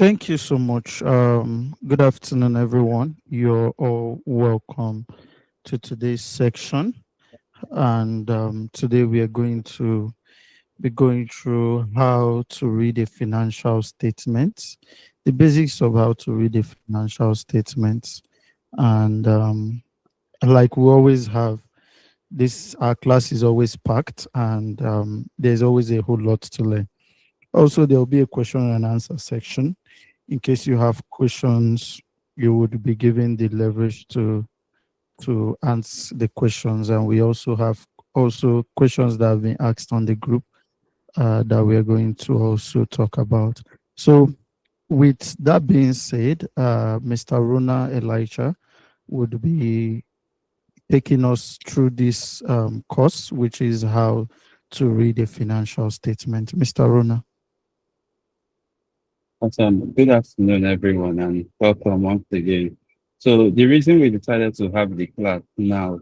Thank you so much. Good afternoon, everyone. You're all welcome to today's section. And today we are going to be going through how to read a financial statement, the basics of how to read a financial statement. And like we always have, this our class is always packed, and there's always a whole lot to learn. Also, there will be a question and answer section. In case you have questions, you would be given the leverage to answer the questions. And we also have also questions that have been asked on the group that we are going to also talk about. So, with that being said, Mr. Rona Elijah would be taking us through this course, which is how to read a financial statement. Mr. Rona. Awesome. Good afternoon, everyone, and welcome once again. So the reason we decided to have the class now,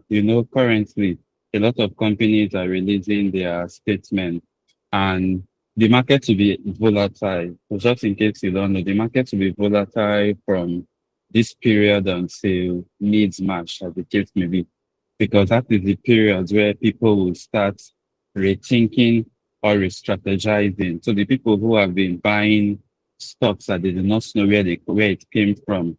currently a lot of companies are releasing their statement and the market will be volatile. So just in case you don't know, the market will be volatile from this period until mid-March, as the case may be, because that is the period where people will start rethinking or re-strategizing. So the people who have been buying stocks that they do not know where it came from,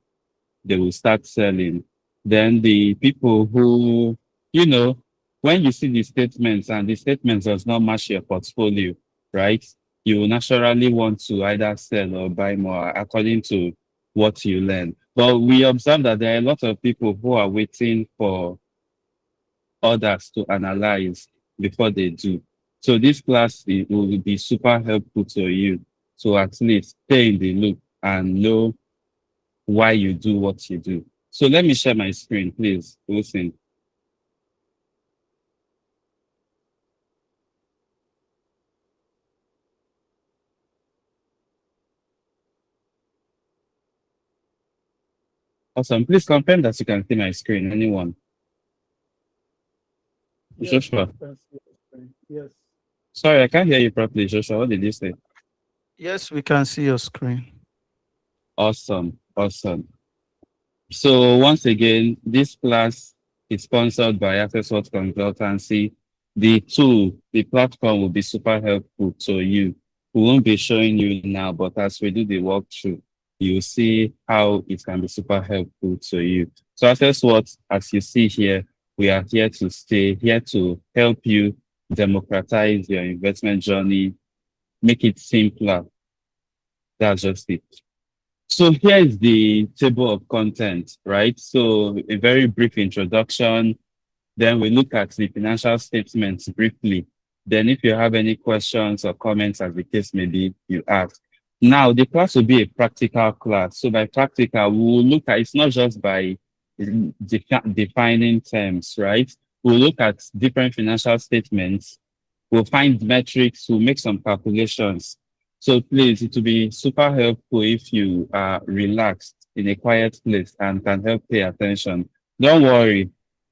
they will start selling. Then the people who, you know, when you see the statements and the statements does not match your portfolio, right? You will naturally want to either sell or buy more according to what you learn. But we observe that there are a lot of people who are waiting for others to analyze before they do. So this class will be super helpful to you to at least stay in the loop and know why you do what you do. So let me share my screen, please. Listen. Awesome. Please confirm that you can see my screen. Anyone? Yes, Joshua. we can see your screen. Yes. Sorry, I can't hear you properly, Joshua. What did you say? Yes, we can see your screen. Awesome. Awesome. So once again, this class is sponsored by Access What Consultancy. The tool, the platform will be super helpful to you. We won't be showing you now, but as we do the walkthrough, you'll see how it can be super helpful to you. So Access What, as you see here, we are here to stay, here to help you democratize your investment journey, make it simpler. That's just it. So here is the table of content, right? So a very brief introduction. Then we look at the financial statements briefly. Then if you have any questions or comments, as the case may be, you ask. Now, the class will be a practical class. So by practical, we will look at, it's not just by defining terms, right? We'll look at different financial statements. We'll find metrics, we'll make some calculations. So please, it will be super helpful if you are relaxed in a quiet place and can help pay attention. Don't worry.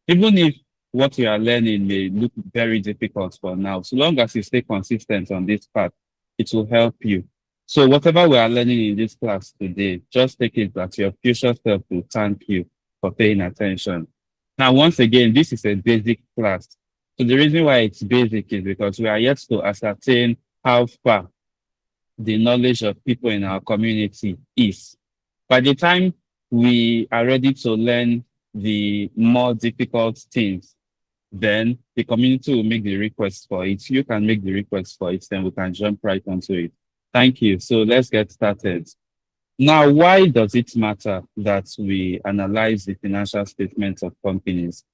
Even if what you are learning may look very difficult for now, so long as you stay consistent on this path, it will help you. So whatever we are learning in this class today, just take it that your future self will thank you for paying attention. Now, once again, this is a basic class. So the reason why it's basic is because we are yet to ascertain how far the knowledge of people in our community is. By the time we are ready to learn the more difficult things, then the community will make the request for it. You can make the request for it, then we can jump right onto it. Thank you. So let's get started. Now, why does it matter that we analyze the financial statements of companies?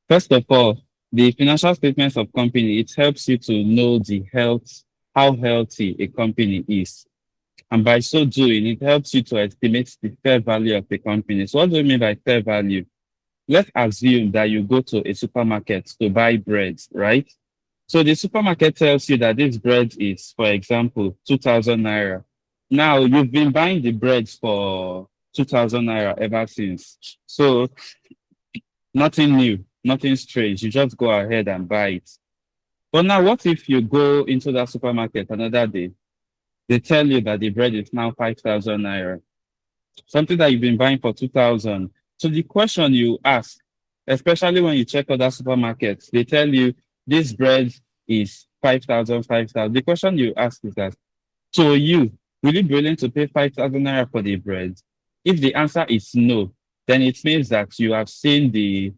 First of all, the financial statements of company, it helps you to know the health, how healthy a company is. And by so doing, it helps you to estimate the fair value of the company. So what do you mean by fair value? Let's assume that you go to a supermarket to buy bread, right? So the supermarket tells you that this bread is, for example, 2,000 naira. Now you've been buying the bread for 2,000 naira ever since. So nothing new, nothing strange. You just go ahead and buy it. But now what if you go into that supermarket another day? They tell you that the bread is now 5,000 naira, something that you've been buying for 2,000. So the question you ask, especially when you check other supermarkets, they tell you this bread is 5,000, 5,000. The question you ask is that, so you, will you be willing to pay 5,000 naira for the bread? If the answer is no, then it means that you have seen the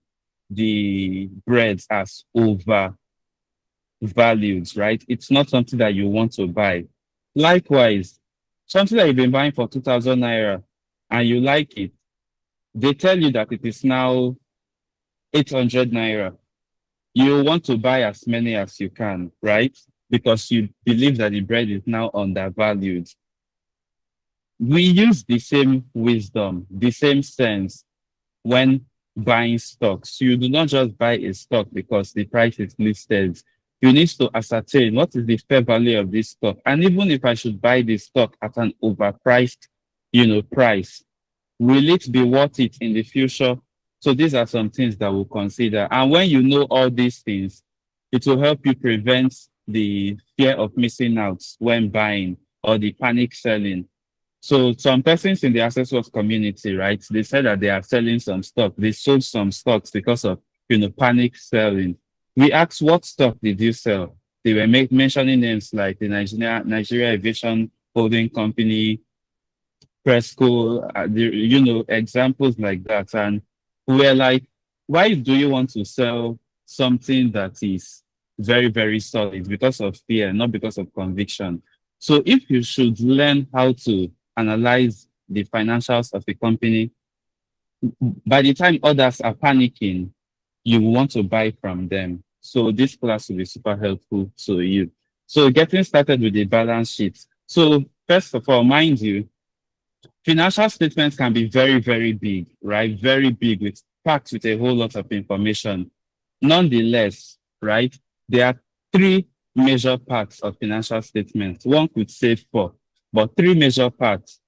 bread as overvalued, right? It's not something that you want to buy. Likewise, something that you've been buying for 2,000 naira and you like it, they tell you that it is now 800 naira. You want to buy as many as you can, right? Because you believe that the bread is now undervalued. We use the same wisdom, the same sense when buying stocks. You do not just buy a stock because the price is listed. You need to ascertain what is the fair value of this stock. And even if I should buy this stock at an overpriced, price, will it be worth it in the future? So these are some things that we'll consider. And when you know all these things, it will help you prevent the fear of missing out when buying or the panic selling. So some persons in the access wealth community, right? They said that they are selling some stock. They sold some stocks because of panic selling. We asked, what stock did you sell? They were mentioning names like the Nigeria Aviation Holding Company, PRESCO, examples like that. And we're like, why do you want to sell something that is very, very solid? Because of fear, not because of conviction. So if you should learn how to analyze the financials of the company, by the time others are panicking, you want to buy from them. So this class will be super helpful to you. So getting started with the balance sheet. So first of all, mind you, financial statements can be very, very big, right? Very big, packed with a whole lot of information. Nonetheless, right, there are three major parts of financial statements. One could say four, but three major parts.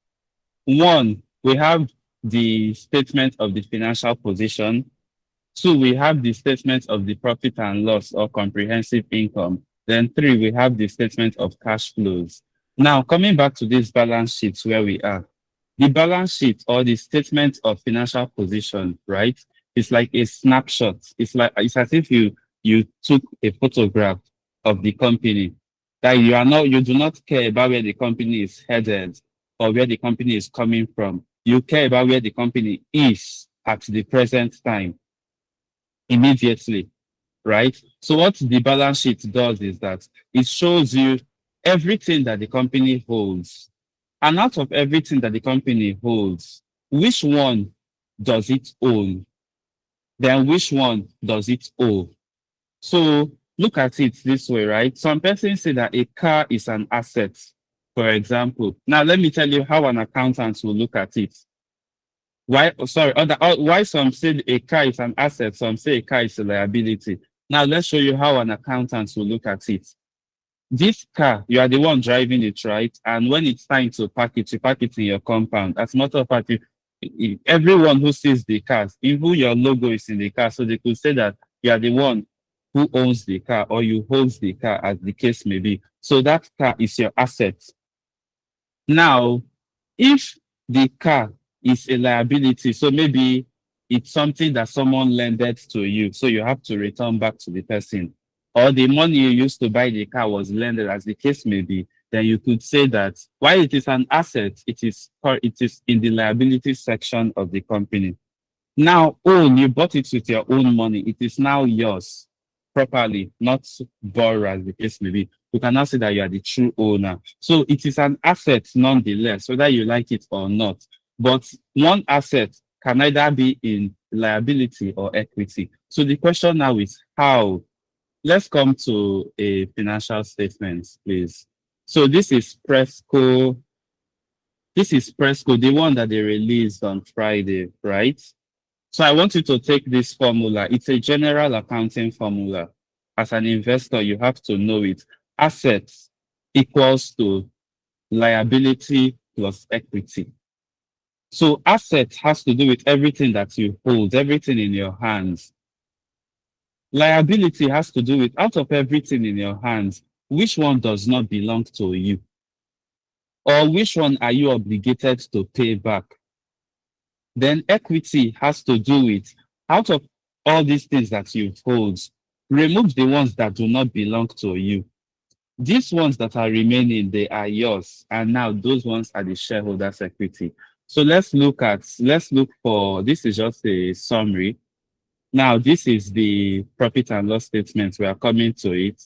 One, we have the statement of the financial position. Two, we have the statement of the profit and loss or comprehensive income. Then three, we have the statement of cash flows. Now, coming back to this balance sheet where we are, the balance sheet or the statement of financial position, right? It's like a snapshot. It's as if you took a photograph of the company. That you do not care about where the company is headed or where the company is coming from. You care about where the company is at the present time, immediately, right? So what the balance sheet does is that it shows you everything that the company holds. And out of everything that the company holds, which one does it own? Then which one does it owe? So look at it this way, right? Some persons say that a car is an asset, for example. Now, let me tell you how an accountant will look at it. Why some say a car is an asset, some say a car is a liability. Now, let's show you how an accountant will look at it. This car, you are the one driving it, right? And when it's time to park it, you park it in your compound. As a matter of fact, everyone who sees the cars, even your logo is in the car, so they could say that you are the one who owns the car or you hold the car, as the case may be. So that car is your asset. Now, if the car is a liability, so maybe it's something that someone lended to you, so you have to return back to the person, or the money you used to buy the car was lended, as the case may be, then you could say that while it is an asset, it is in the liability section of the company. Now, you bought it with your own money. It is now yours properly, not borrowed, as the case may be. You can now say that you are the true owner. So it is an asset nonetheless, whether you like it or not. But one asset can either be in liability or equity. So the question now is how? Let's come to a financial statement, please. So this is PRESCO. This is PRESCO, the one that they released on Friday, right? So I want you to take this formula. It's a general accounting formula. As an investor, you have to know it. Assets equals to liability plus equity. So asset has to do with everything that you hold, everything in your hands. Liability has to do with out of everything in your hands, which one does not belong to you? Or which one are you obligated to pay back? Then equity has to do with, out of all these things that you hold, remove the ones that do not belong to you. These ones that are remaining, they are yours. And now those ones are the shareholders' equity. So let's look for, this is just a summary. Now, this is the profit and loss statement. We are coming to it.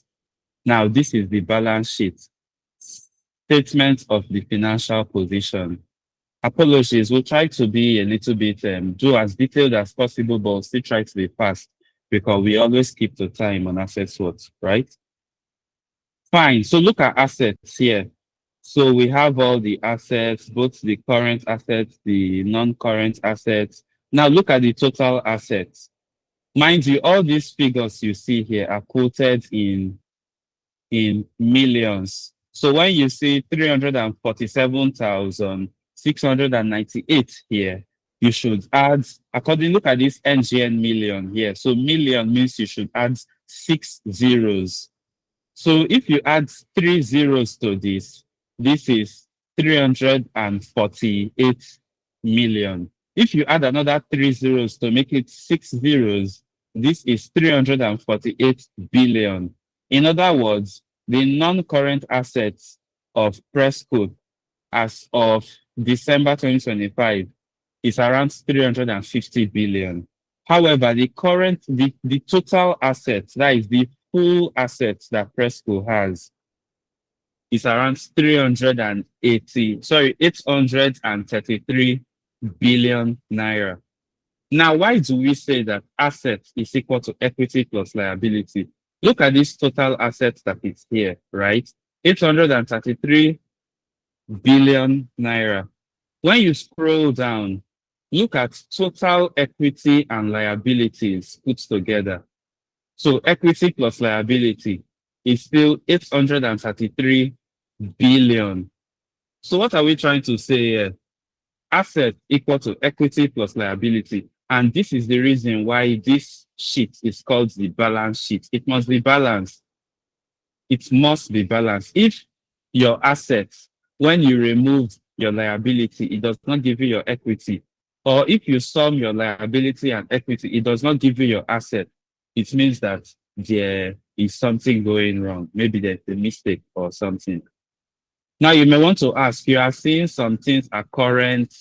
Now, this is the balance sheet. Statement of the financial position. Apologies, we'll try to be a little bit, do as detailed as possible, but we'll still try to be fast because we always keep the time on assets what, right? Fine. So look at assets here. So we have all the assets, both the current assets, the non-current assets. Now look at the total assets. Mind you, all these figures you see here are quoted in millions. So when you see 347,698 here, you should add, look at this NGN million here. So million means you should add 6 zeros. So if you add 3 zeros to this is 348 million. If you add another 3 zeros to make it 6 zeros, this is 348 billion. In other words, the non-current assets of PRESCO as of December 2025 is around 350 billion. However, the total assets, that is the full assets that PRESCO has, is around 833 billion naira. Now, why do we say that asset is equal to equity plus liability? Look at this total assets that is here, right? 833 billion naira. When you scroll down, look at total equity and liabilities put together. So equity plus liability is still 833 billion. So what are we trying to say here? Asset equal to equity plus liability. And this is the reason why this sheet is called the balance sheet. It must be balanced. It must be balanced. If your assets, when you remove your liability, it does not give you your equity, or if you sum your liability and equity, it does not give you your asset, it means that there is something going wrong. Maybe there's a mistake or something. Now you may want to ask, you are seeing some things are current,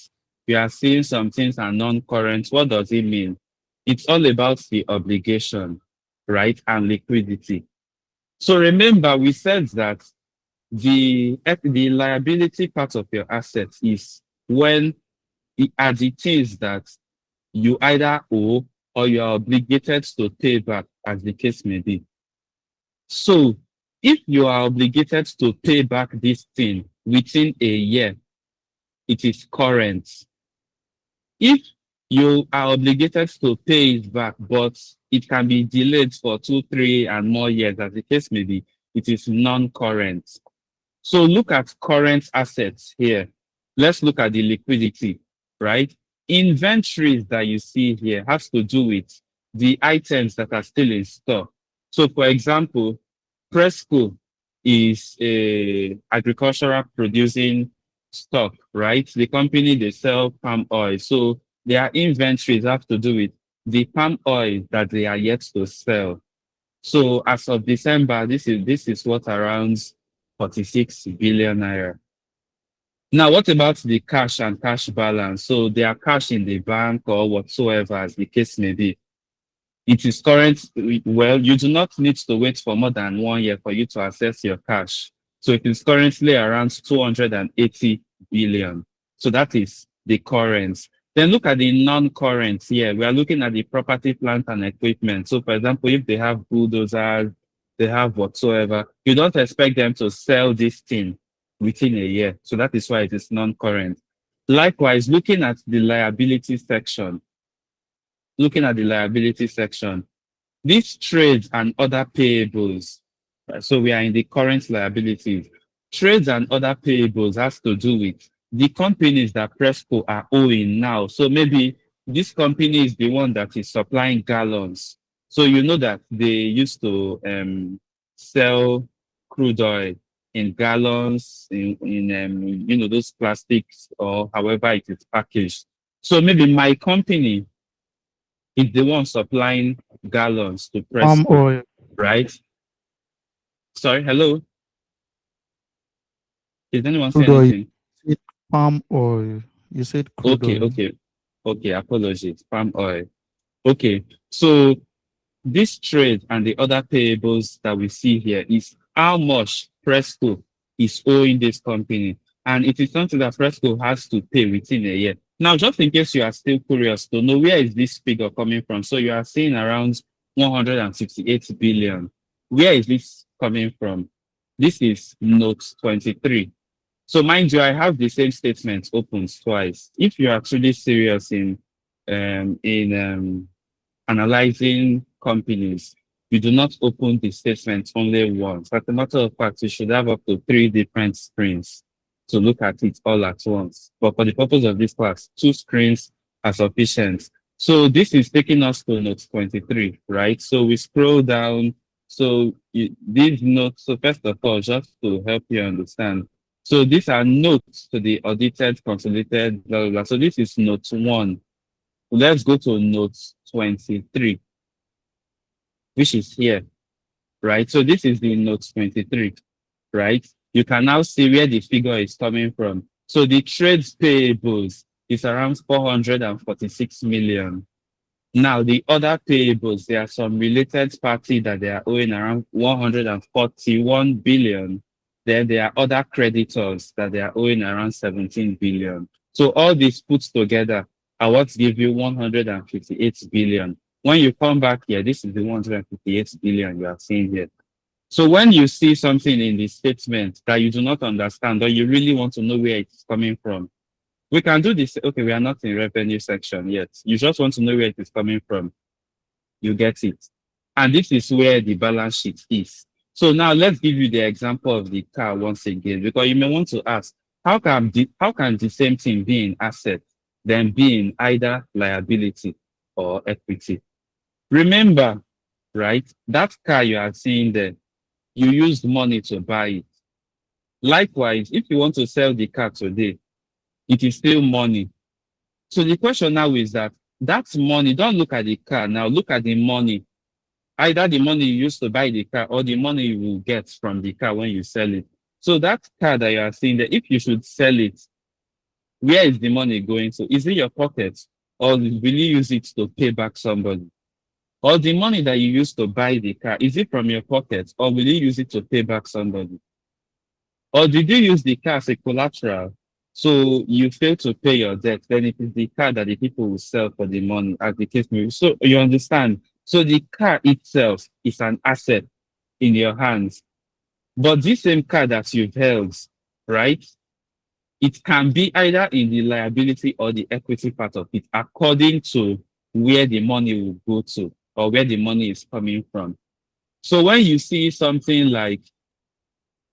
you are seeing some things are non-current. What does it mean? It's all about the obligation, right? And liquidity. So remember, we said that the liability part of your assets is when it are the things that you either owe or you are obligated to pay back, as the case may be. So if you are obligated to pay back this thing within a year, it is current. If you are obligated to pay it back, but it can be delayed for 2, 3, and more years, as the case may be, it is non-current. So look at current assets here. Let's look at the liquidity, right? Inventories that you see here has to do with the items that are still in store. So for example, PRESCO is a agricultural producing stock, right? The company, they sell palm oil. So their inventories have to do with the palm oil that they are yet to sell. So as of December, this is what around 46 billion naira. Now, what about the cash and cash balance? So they are cash in the bank or whatsoever, as the case may be. It is current. Well, you do not need to wait for more than 1 year for you to access your cash. So it is currently around 280 billion. So that is the current. Then look at the non-current here. We are looking at the property, plant, and equipment. So for example, if they have bulldozers, they have whatsoever, you don't expect them to sell this thing within a year. So that is why it is non-current. Likewise, looking at the liability section, these trades and other payables, so we are in the current liabilities. Trades and other payables has to do with the companies that PRESCO are owing now. So maybe this company is the one that is supplying gallons. So you know that they used to sell crude oil. in gallons, in those plastics or however it is packaged. So maybe my company is the one supplying gallons to Palm Presco, oil, right? Sorry, hello. Did anyone say crude oil. anything? You said palm oil. You said crude Okay, oil. okay, okay. Apologies. Palm oil. Okay. So this trade and the other payables that we see here is how much Presco is owing this company. And it is something that Presco has to pay within a year. Now, just in case you are still curious to know where is this figure coming from. So you are seeing around 168 billion. Where is this coming from? This is note 23. So mind you, I have the same statement opened twice. If you are truly serious in analyzing companies, you do not open the statement only once. As a matter of fact, you should have up to 3 different screens to look at it all at once. But for the purpose of this class, 2 screens are sufficient. So this is taking us to note 23, right? So we scroll down. So these notes, so first of all, just to help you understand. So these are notes to the audited, consolidated, blah, blah, blah. So this is note 1. Let's go to note 23, which is here, right? So this is the note 23, right? You can now see where the figure is coming from. So the trades payables is around 446 million. Now, the other payables, there are some related party that they are owing around 141 billion. Then there are other creditors that they are owing around 17 billion. So all these put together are what give you 158 billion. When you come back here, this is the 158 billion you are seeing here. So when you see something in the statement that you do not understand or you really want to know where it's coming from, we can do this. Okay, we are not in revenue section yet. You just want to know where it is coming from. You get it. And this is where the balance sheet is. So now let's give you the example of the car once again, because you may want to ask, how can the same thing be in asset, then be in either liability or equity? Remember, right, that car you are seeing there, you used money to buy it. Likewise, if you want to sell the car today, it is still money. So the question now is that money, don't look at the car now, look at the money. Either the money you used to buy the car or the money you will get from the car when you sell it. So that car that you are seeing there, if you should sell it, where is the money going to? Is it your pocket or will you use it to pay back somebody? Or the money that you used to buy the car, is it from your pocket or will you use it to pay back somebody? Or did you use the car as a collateral? So you fail to pay your debt, then it is the car that the people will sell for the money, as the case may be. So you understand. So the car itself is an asset in your hands. But this same car that you've held, right? It can be either in the liability or the equity part of it, according to where the money will go to or where the money is coming from. So when you see something like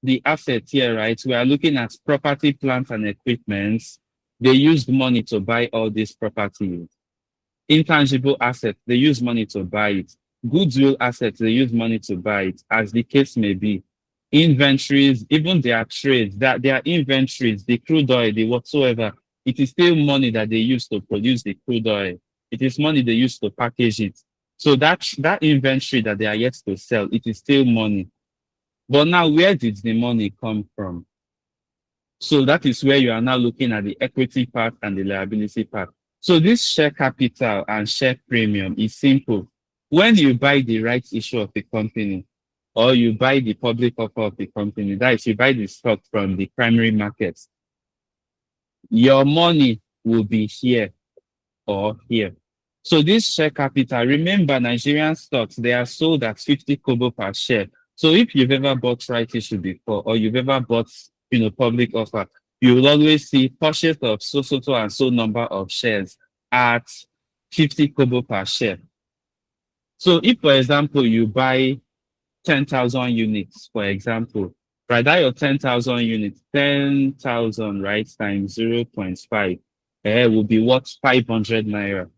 the asset here, right? We are looking at property, plant, and equipment. They used money to buy all these properties. Intangible assets, they use money to buy it. Goodwill assets, they use money to buy it, as the case may be. Inventories, even their trades, that their inventories, the crude oil, the whatsoever, it is still money that they use to produce the crude oil. It is money they use to package it. So that inventory that they are yet to sell, it is still money. But now, where did the money come from? So that is where you are now looking at the equity part and the liability part. So this share capital and share premium is simple. When you buy the rights issue of the company or you buy the public offer of the company, that is, you buy the stock from the primary market, your money will be here or here. So this share capital, remember Nigerian stocks, they are sold at 50 kobo per share. So if you've ever bought right issue before or you've ever bought, public offer, you will always see purchase of so and so number of shares at 50 kobo per share. So if, for example, you buy 10,000 units, for example, right, that your 10,000 units, 10,000, right, times 0.5, will be what, 500 naira.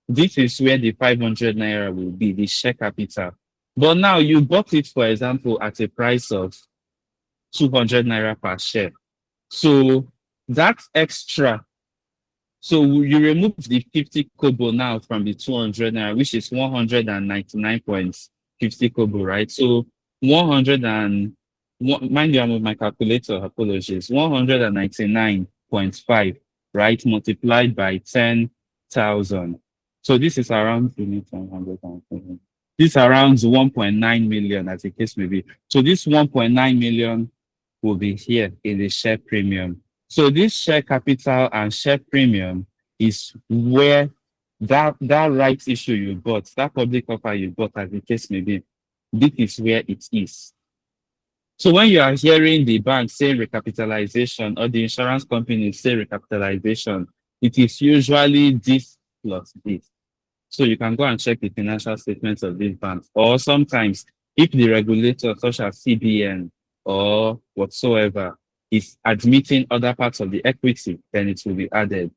This is where the 500 naira will be, the share capital. But now you bought it, for example, at a price of 200 naira per share. So that's extra. So you remove the 50 kobo now from the 200 naira, which is 199.50 kobo, right? So 100 and mind you, I'm with my calculator, apologies. 199.5, right? Multiplied by 10,000. So this is around, this is around 1.9 million, as the case may be. So this 1.9 million will be here in the share premium. So this share capital and share premium is where that rights issue you bought, that public offer you bought, as the case may be, this is where it is. So when you are hearing the bank say recapitalization or the insurance company say recapitalization, it is usually this plus this. So you can go and check the financial statements of these banks. Or sometimes, if the regulator, such as CBN or whatsoever, is admitting other parts of the equity, then it will be added.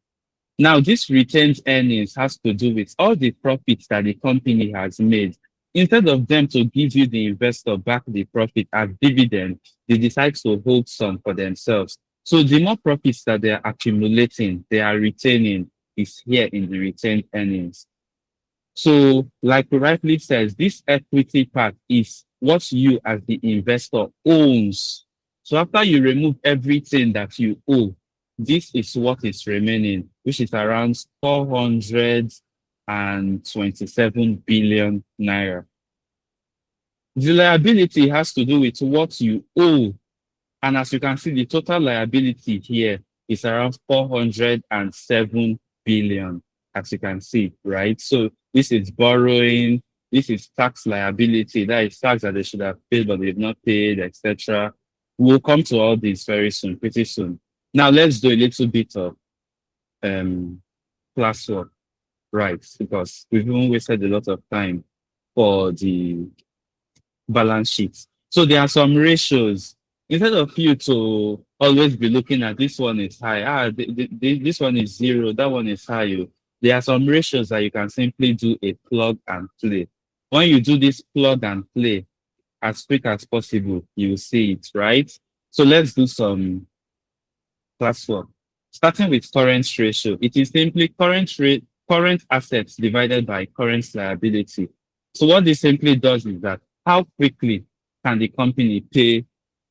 Now, this retained earnings has to do with all the profits that the company has made. Instead of them to give you, the investor, back the profit as dividend, they decide to hold some for themselves. So the more profits that they are accumulating, they are retaining, is here in the retained earnings. So, like you rightly says, this equity part is what you as the investor owns. So after you remove everything that you owe, this is what is remaining, which is around 427 billion naira. The liability has to do with what you owe. And as you can see, the total liability here is around 407 billion, as you can see, right? So this is borrowing, this is tax liability, that is tax that they should have paid, but they've not paid, etc. We'll come to all this very soon, pretty soon. Now let's do a little bit of classwork, right? Because we've even wasted a lot of time for the balance sheet. So there are some ratios. Instead of you to always be looking at this one is high, this one is zero, that one is high. There are some ratios that you can simply do a plug and play. When you do this plug and play as quick as possible, you will see it, right? So let's do some classwork. Starting with current ratio, it is simply current assets divided by current liability. So what this simply does is that how quickly can the company pay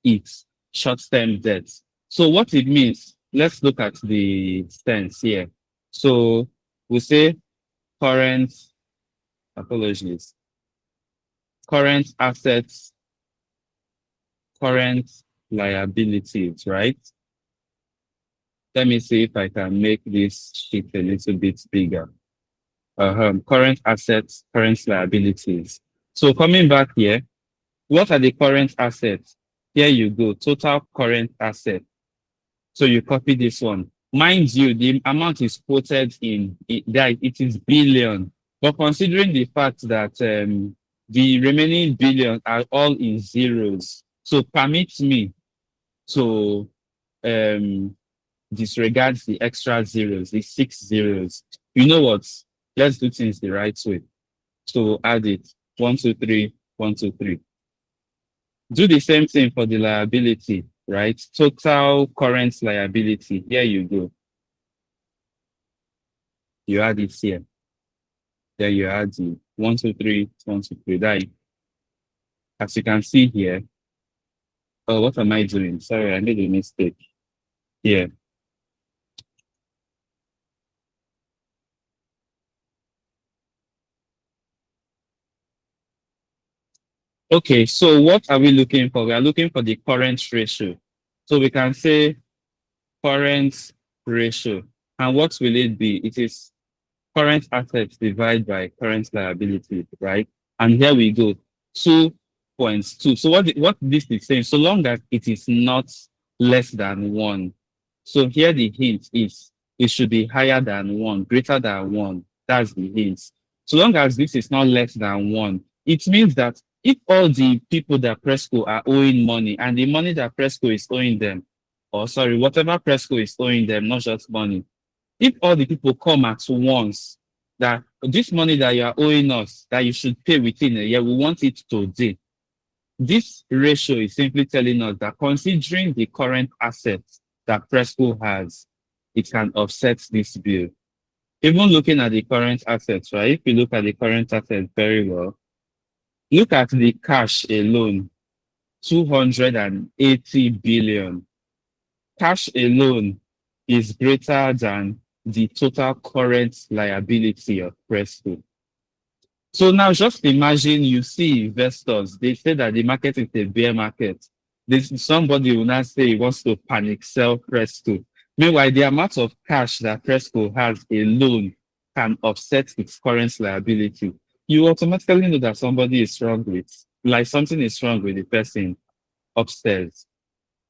its short-term debts? So what it means, let's look at the stance here. So we say current, apologies, current assets, current liabilities, right? Let me see if I can make this sheet a little bit bigger. Current assets, current liabilities. So coming back here, what are the current assets? Here you go, total current asset. So you copy this one. Mind you, the amount is quoted in, it is billion. But considering the fact that the remaining billion are all in zeros, so permit me to disregards the extra zeros, the 6 zeros. You know what? Let's do things the right way. So add it. 1, 2, 3, 1, 2, 3. Do the same thing for the liability, right? Total current liability. Here you go. You add it here. Then you add the 1, 2, 3, 1, 2, 3. That, as you can see here. Oh, what am I doing? Sorry, I made a mistake. Here. Okay, so what are we looking for? We are looking for the current ratio. So we can say current ratio. And what will it be? It is current assets divided by current liability, right? And here we go, 2.2. So what this is saying, so long as it is not less than 1. So here the hint is it should be higher than 1, greater than 1. That's the hint. So long as this is not less than 1, it means that if all the people that PRESCO are owing money and the money that PRESCO is owing them, or sorry, whatever PRESCO is owing them, not just money, if all the people come at once, that this money that you are owing us, that you should pay within a year, we want it today, This ratio is simply telling us that considering the current assets that PRESCO has, it can offset this bill. Even looking at the current assets, right? If you look at the current assets very well, look at the cash alone, 280 billion. Cash alone is greater than the total current liability of PRESCO. So now just imagine you see investors, they say that the market is a bear market. Somebody will not say he wants to panic sell PRESCO. Meanwhile, the amount of cash that PRESCO has alone can offset its current liability. You automatically know that somebody is wrong with, like something is wrong with the person upstairs,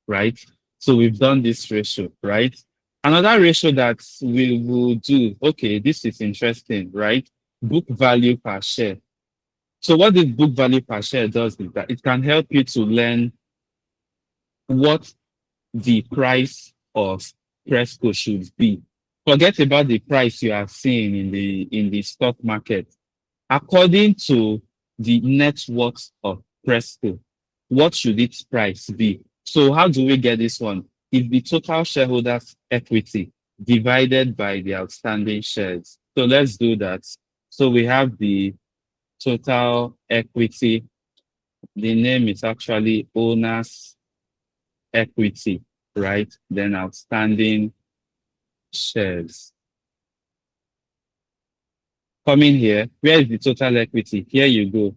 right? So we've done this ratio, right? Another ratio that we will do, okay, this is interesting, right? Book value per share. So what this book value per share does is that it can help you to learn what the price of PRESCO should be. Forget about the price you are seeing in the stock market. According to the net worth of PRESCO, what should its price be? So how do we get this one? It's the total shareholders' equity divided by the outstanding shares. So let's do that. So we have the total equity. The name is actually owner's equity, right? Then outstanding shares. Coming here, where is the total equity? Here you go.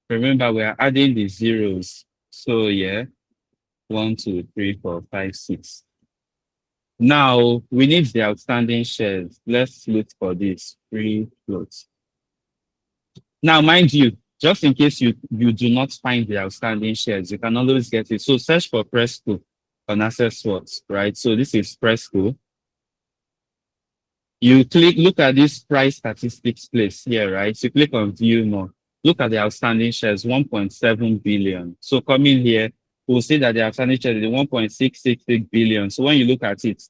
Remember, we are adding the zeros. So yeah, 1, 2, 3, 4, 5, 6. Now we need the outstanding shares. Let's look for this free float. Now, mind you, just in case you do not find the outstanding shares, you can always get it. So search for PRESCO on Access Works, right? So this is PRESCO. You click, look at this price statistics place here, right? So you click on view more. Look at the outstanding shares, 1.7 billion. So coming here, we'll see that the outstanding shares is 1.666 billion. So when you look at it,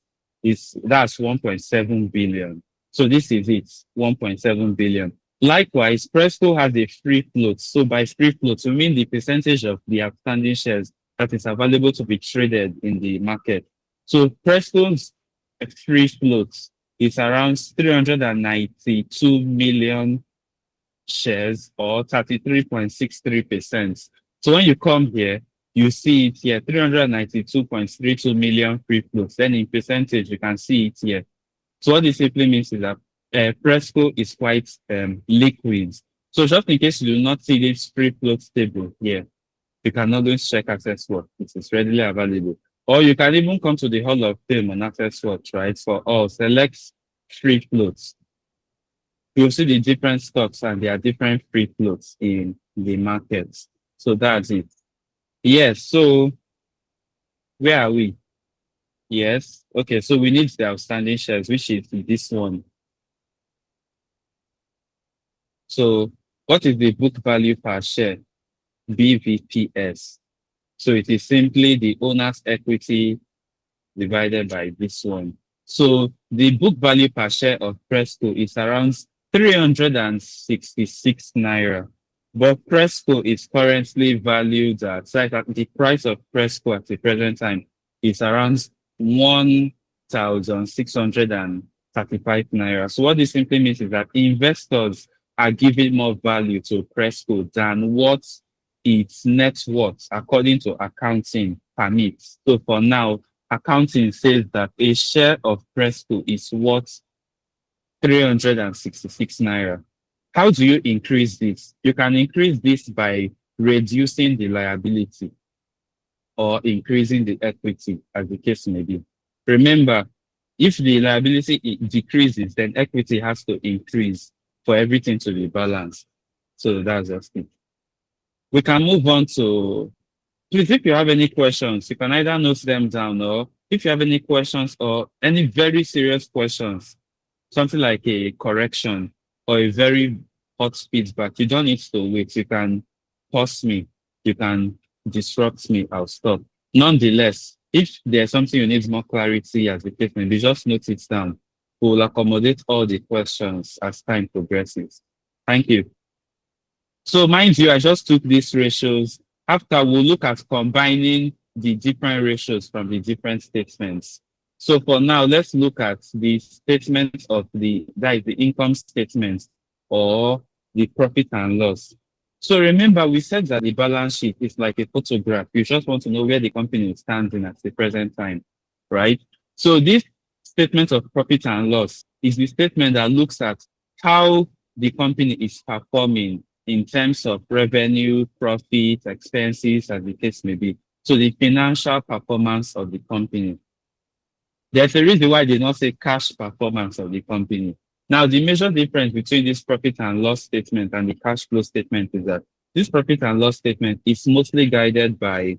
that's 1.7 billion. So this is it, 1.7 billion. Likewise, PRESCO has a free float. So by free float, we mean the percentage of the outstanding shares that is available to be traded in the market. So PRESCO's free float is around 392 million shares or 33.63%. So when you come here, you see it here, 392.32 million free floats. Then in percentage, you can see it here. So what this simply means is that PRESCO is quite liquid. So just in case you do not see this free float table here, you can always check Access Work. It is readily available. Or you can even come to the Hall of Fame on Access Work, right? For all, select free floats. You'll see the different stocks and there are different free floats in the market. So that's it. Yes, so where are we? Yes. Okay, so we need the outstanding shares, which is this one. So what is the book value per share? BVPS. So it is simply the owner's equity divided by this one. So the book value per share of PRESCO is around 366 naira. But PRESCO is currently valued at, so the price of PRESCO at the present time is around 1,635 naira. So what this simply means is that investors are giving more value to PRESCO than what its net worth, according to accounting, permits. So for now, accounting says that a share of PRESCO is worth 366 naira. How do you increase this? You can increase this by reducing the liability or increasing the equity, as the case may be. Remember, if the liability decreases, then equity has to increase for everything to be balanced. So that's just it. We can move on to, please, if you have any questions, you can either note them down, or if you have any questions or any very serious questions, something like a correction or a very hot feedback, you don't need to wait. You can pause me, you can disrupt me, I'll stop. Nonetheless, if there's something you need more clarity as the case may be, just note it down. We'll accommodate all the questions as time progresses. Thank you. So mind you, I just took these ratios. After we'll look at combining the different ratios from the different statements. So for now, let's look at the statements of that is the income statement or the profit and loss. So remember, we said that the balance sheet is like a photograph. You just want to know where the company is standing at the present time, right? So this statement of profit and loss is the statement that looks at how the company is performing in terms of revenue, profit, expenses, as the case may be. So the financial performance of the company. There's a reason why they don't say cash performance of the company. Now, the major difference between this profit and loss statement and the cash flow statement is that this profit and loss statement is mostly guided by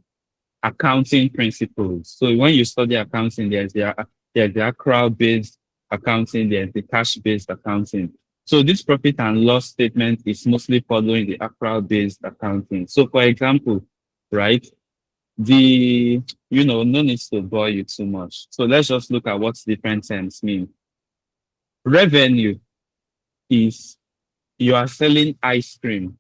accounting principles. So when you study accounting, there's the accrual-based accounting, there's the cash-based accounting. So this profit and loss statement is mostly following the accrual-based accounting. So for example, right, no need to bore you too much. So let's just look at what different terms mean. Revenue is you are selling ice cream.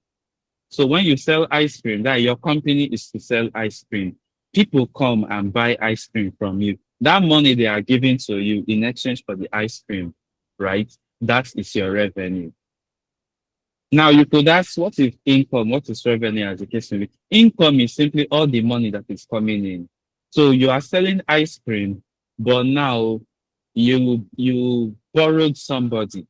So when you sell ice cream, that your company is to sell ice cream. People come and buy ice cream from you. That money they are giving to you in exchange for the ice cream, right? That is your revenue. Now you could ask, what is income? What is revenue as the case may be? Income is simply all the money that is coming in. So you are selling ice cream, but now you borrowed somebody.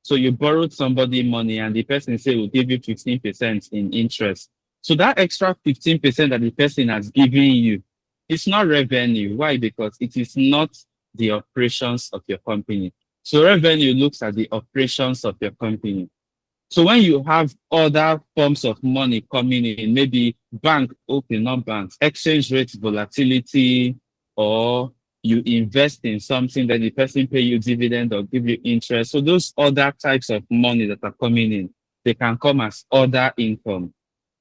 So you borrowed somebody money and the person say will give you 15% in interest. So that extra 15% that the person has given you, it's not revenue. Why? Because it is not the operations of your company. So revenue looks at the operations of your company. So when you have other forms of money coming in, maybe bank, okay, not banks, exchange rate volatility, or you invest in something that the person pay you dividend or give you interest. So those other types of money that are coming in, they can come as other income.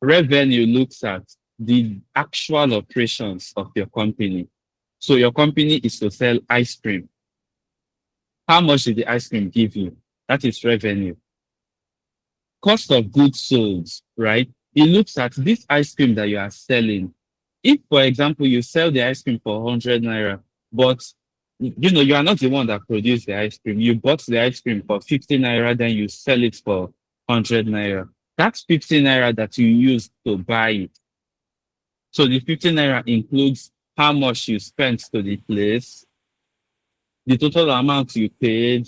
Revenue looks at the actual operations of your company. So your company is to sell ice cream. How much did the ice cream give you? That is revenue. Cost of goods sold, right? It looks at this ice cream that you are selling. If, for example, you sell the ice cream for 100 naira, but you are not the one that produced the ice cream. You bought the ice cream for 50 naira, then you sell it for 100 naira. That's 50 naira that you use to buy it. So the 50 naira includes how much you spent to the place, the total amount you paid.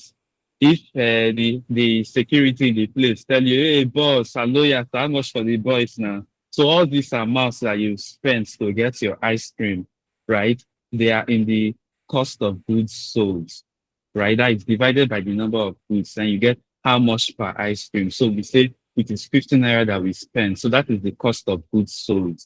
If the security in the place tell you, hey boss, I know you how much for the boys now. So all these amounts that you spent to get your ice cream, right? They are in the cost of goods sold, right? That is divided by the number of goods, and you get how much per ice cream. So we say it is 15 naira that we spend. So that is the cost of goods sold.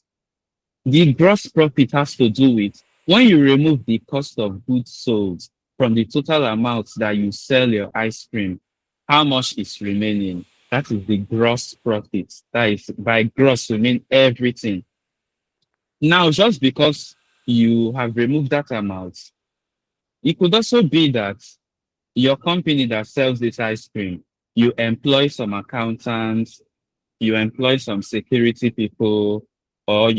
The gross profit has to do with when you remove the cost of goods sold from the total amount that you sell your ice cream, how much is remaining? That is the gross profit. That is by gross, we mean everything. Now, just because you have removed that amount, it could also be that your company that sells this ice cream, you employ some accountants, you employ some security people, or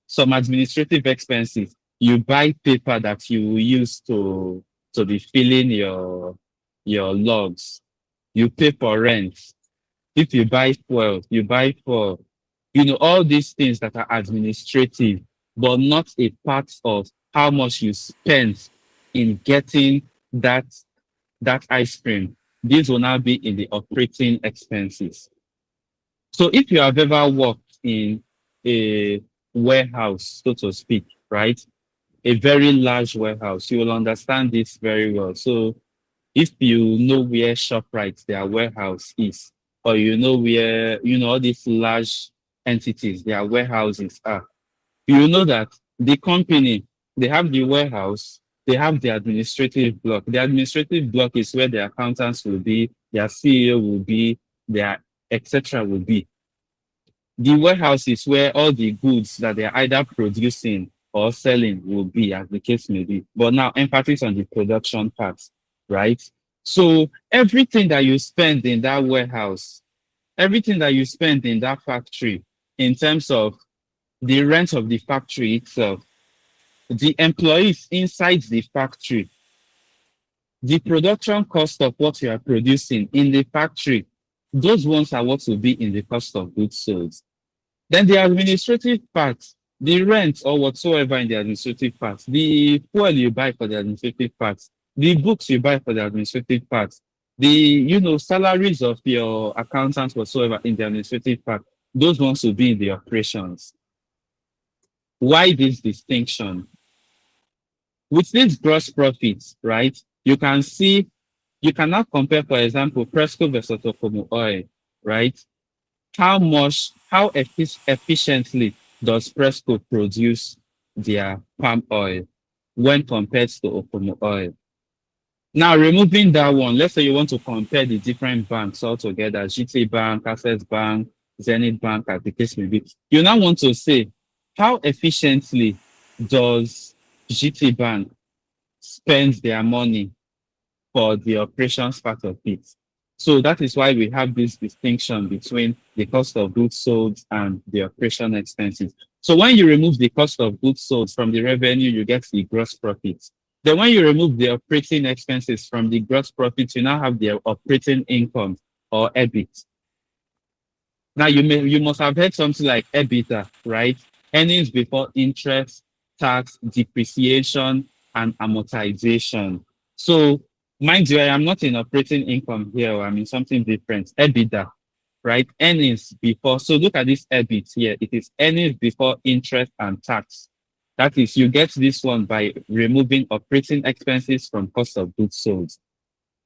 some administrative expenses. You buy paper that you will use to be filling your logs. You pay for rent. If you buy fuel, you buy for all these things that are administrative, but not a part of how much you spend in getting that ice cream. These will now be in the operating expenses. So if you have ever worked in a warehouse, so to speak, right? A very large warehouse, you will understand this very well. So if you know where ShopRite, their warehouse is, or you know where, all these large entities, their warehouses are, you know that the company, they have the warehouse, they have the administrative block. The administrative block is where the accountants will be, their CEO will be, their etc. will be. The warehouse is where all the goods that they're either producing or selling will be, as the case may be. But now, emphasis on the production part, right? So everything that you spend in that warehouse, everything that you spend in that factory in terms of the rent of the factory itself, the employees inside the factory, the production cost of what you are producing in the factory, those ones are what will be in the cost of goods sold. Then the administrative part, the rent or whatsoever in the administrative part, the fuel you buy for the administrative part, the books you buy for the administrative part, the salaries of your accountants whatsoever in the administrative part, those ones will be in the operations. Why this distinction? With this gross profits, right? You can see, you cannot compare, for example, PRESCO versus Okomo Oil, right? How efficiently does PRESCO produce their palm oil when compared to Okomo Oil? Now, removing that one, let's say you want to compare the different banks altogether, GT Bank, Access Bank, Zenith Bank, as the case may be. You now want to say, how efficiently does GT Bank spend their money for the operations part of it? So that is why we have this distinction between the cost of goods sold and the operation expenses. So when you remove the cost of goods sold from the revenue, you get the gross profit. Then when you remove the operating expenses from the gross profit, you now have the operating income or EBIT. Now you must have heard something like EBITDA, right? Earnings before interest, tax, depreciation, and amortization. So mind you, I am not in operating income here. I'm in something different. EBITDA, right? Earnings before. So look at this EBIT here. It is earnings before interest and tax. That is, you get this one by removing operating expenses from cost of goods sold.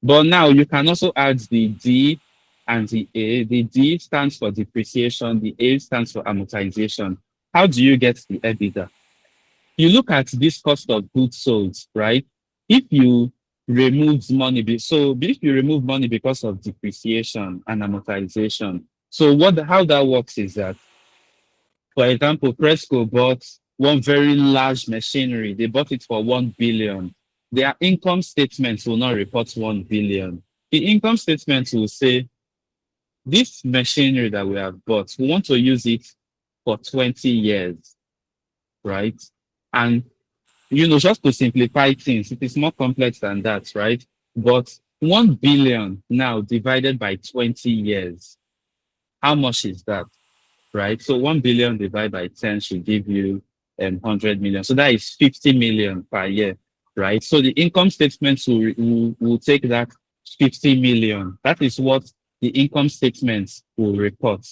But now you can also add the D and the A. The D stands for depreciation. The A stands for amortization. How do you get the EBITDA? You look at this cost of goods sold, right? If you remove money, so if you remove money because of depreciation and amortization, so how that works is that, for example, PRESCO bought one very large machinery. They bought it for 1 billion. Their income statements will not report 1 billion. The income statements will say, this machinery that we have bought, we want to use it for 20 years, right? And, just to simplify things, it is more complex than that, right? But 1 billion now divided by 20 years, how much is that? Right? So 1 billion divided by 10 should give you 100 million. So that is 50 million per year, right? So the income statements will take that 50 million. That is what the income statements will report.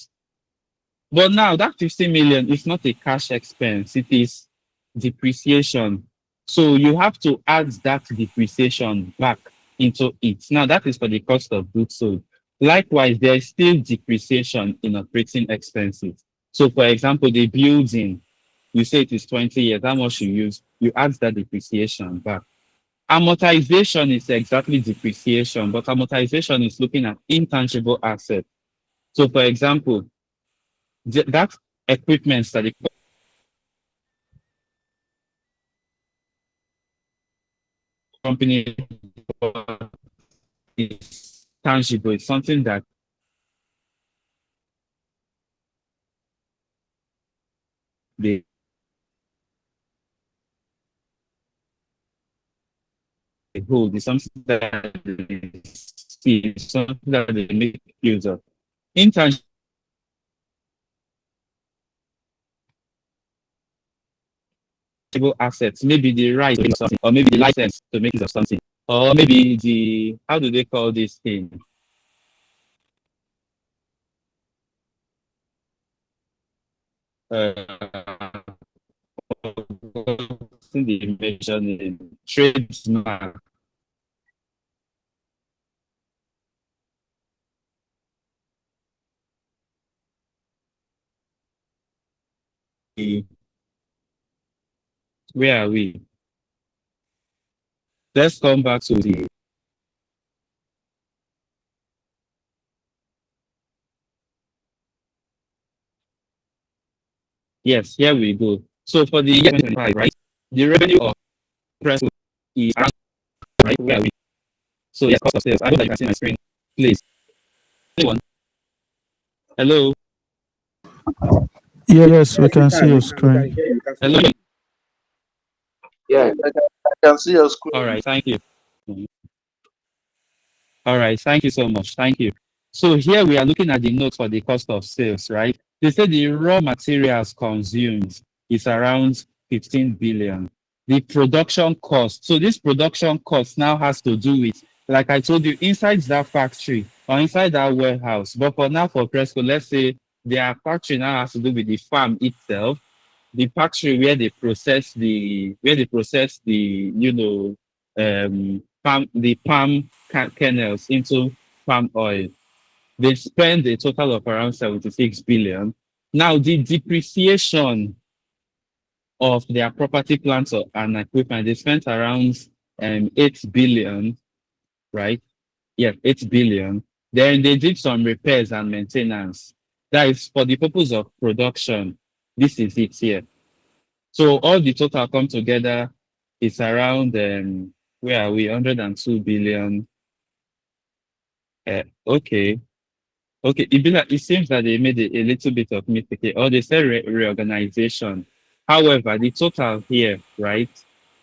But now that 50 million is not a cash expense, it is depreciation. So you have to add that depreciation back into it. Now that is for the cost of goods sold. Likewise, there is still depreciation in operating expenses. So for example, the building, you say it is 20 years, how much you use, you add that depreciation back. Amortization is exactly depreciation, but amortization is looking at intangible assets. So for example, that equipment that the company is tangible, it's something that they hold, it's something that they see, it's something that they make use of. Intangible assets, maybe the right to something, or maybe the license to make use of something, or maybe the, how do they call this thing? Uh, the mention in trademark. Where are we? Let's come back to the, yes, here we go. So for the year 2025, right, the revenue of PRESCO is around, right, where are we? So yes, cost of sales. I hope that you can see my screen, please. Anyone? Hello. Yes, we can see your screen. Hello. Yeah, I can see your All screen. right. Thank you. All right. Thank you so much. Thank you. So here we are looking at the note for the cost of sales, right? They say the raw materials consumed is around 15 billion. The production cost. So this production cost now has to do with, like I told you, inside that factory or inside that warehouse. But for now, for PRESCO, let's say their factory now has to do with the farm itself, the factory where they process the palm kernels into palm oil. They spend a total of around 76 billion. Now the depreciation of their property, plants and equipment, they spent around 8 billion, right? Yeah, 8 billion. Then they did some repairs and maintenance. That is for the purpose of production. This is it here. So all the total come together is around where are we? 102 billion. Okay. Okay. It seems that they made a little bit of mistake, or they said reorganization. However, the total here, right,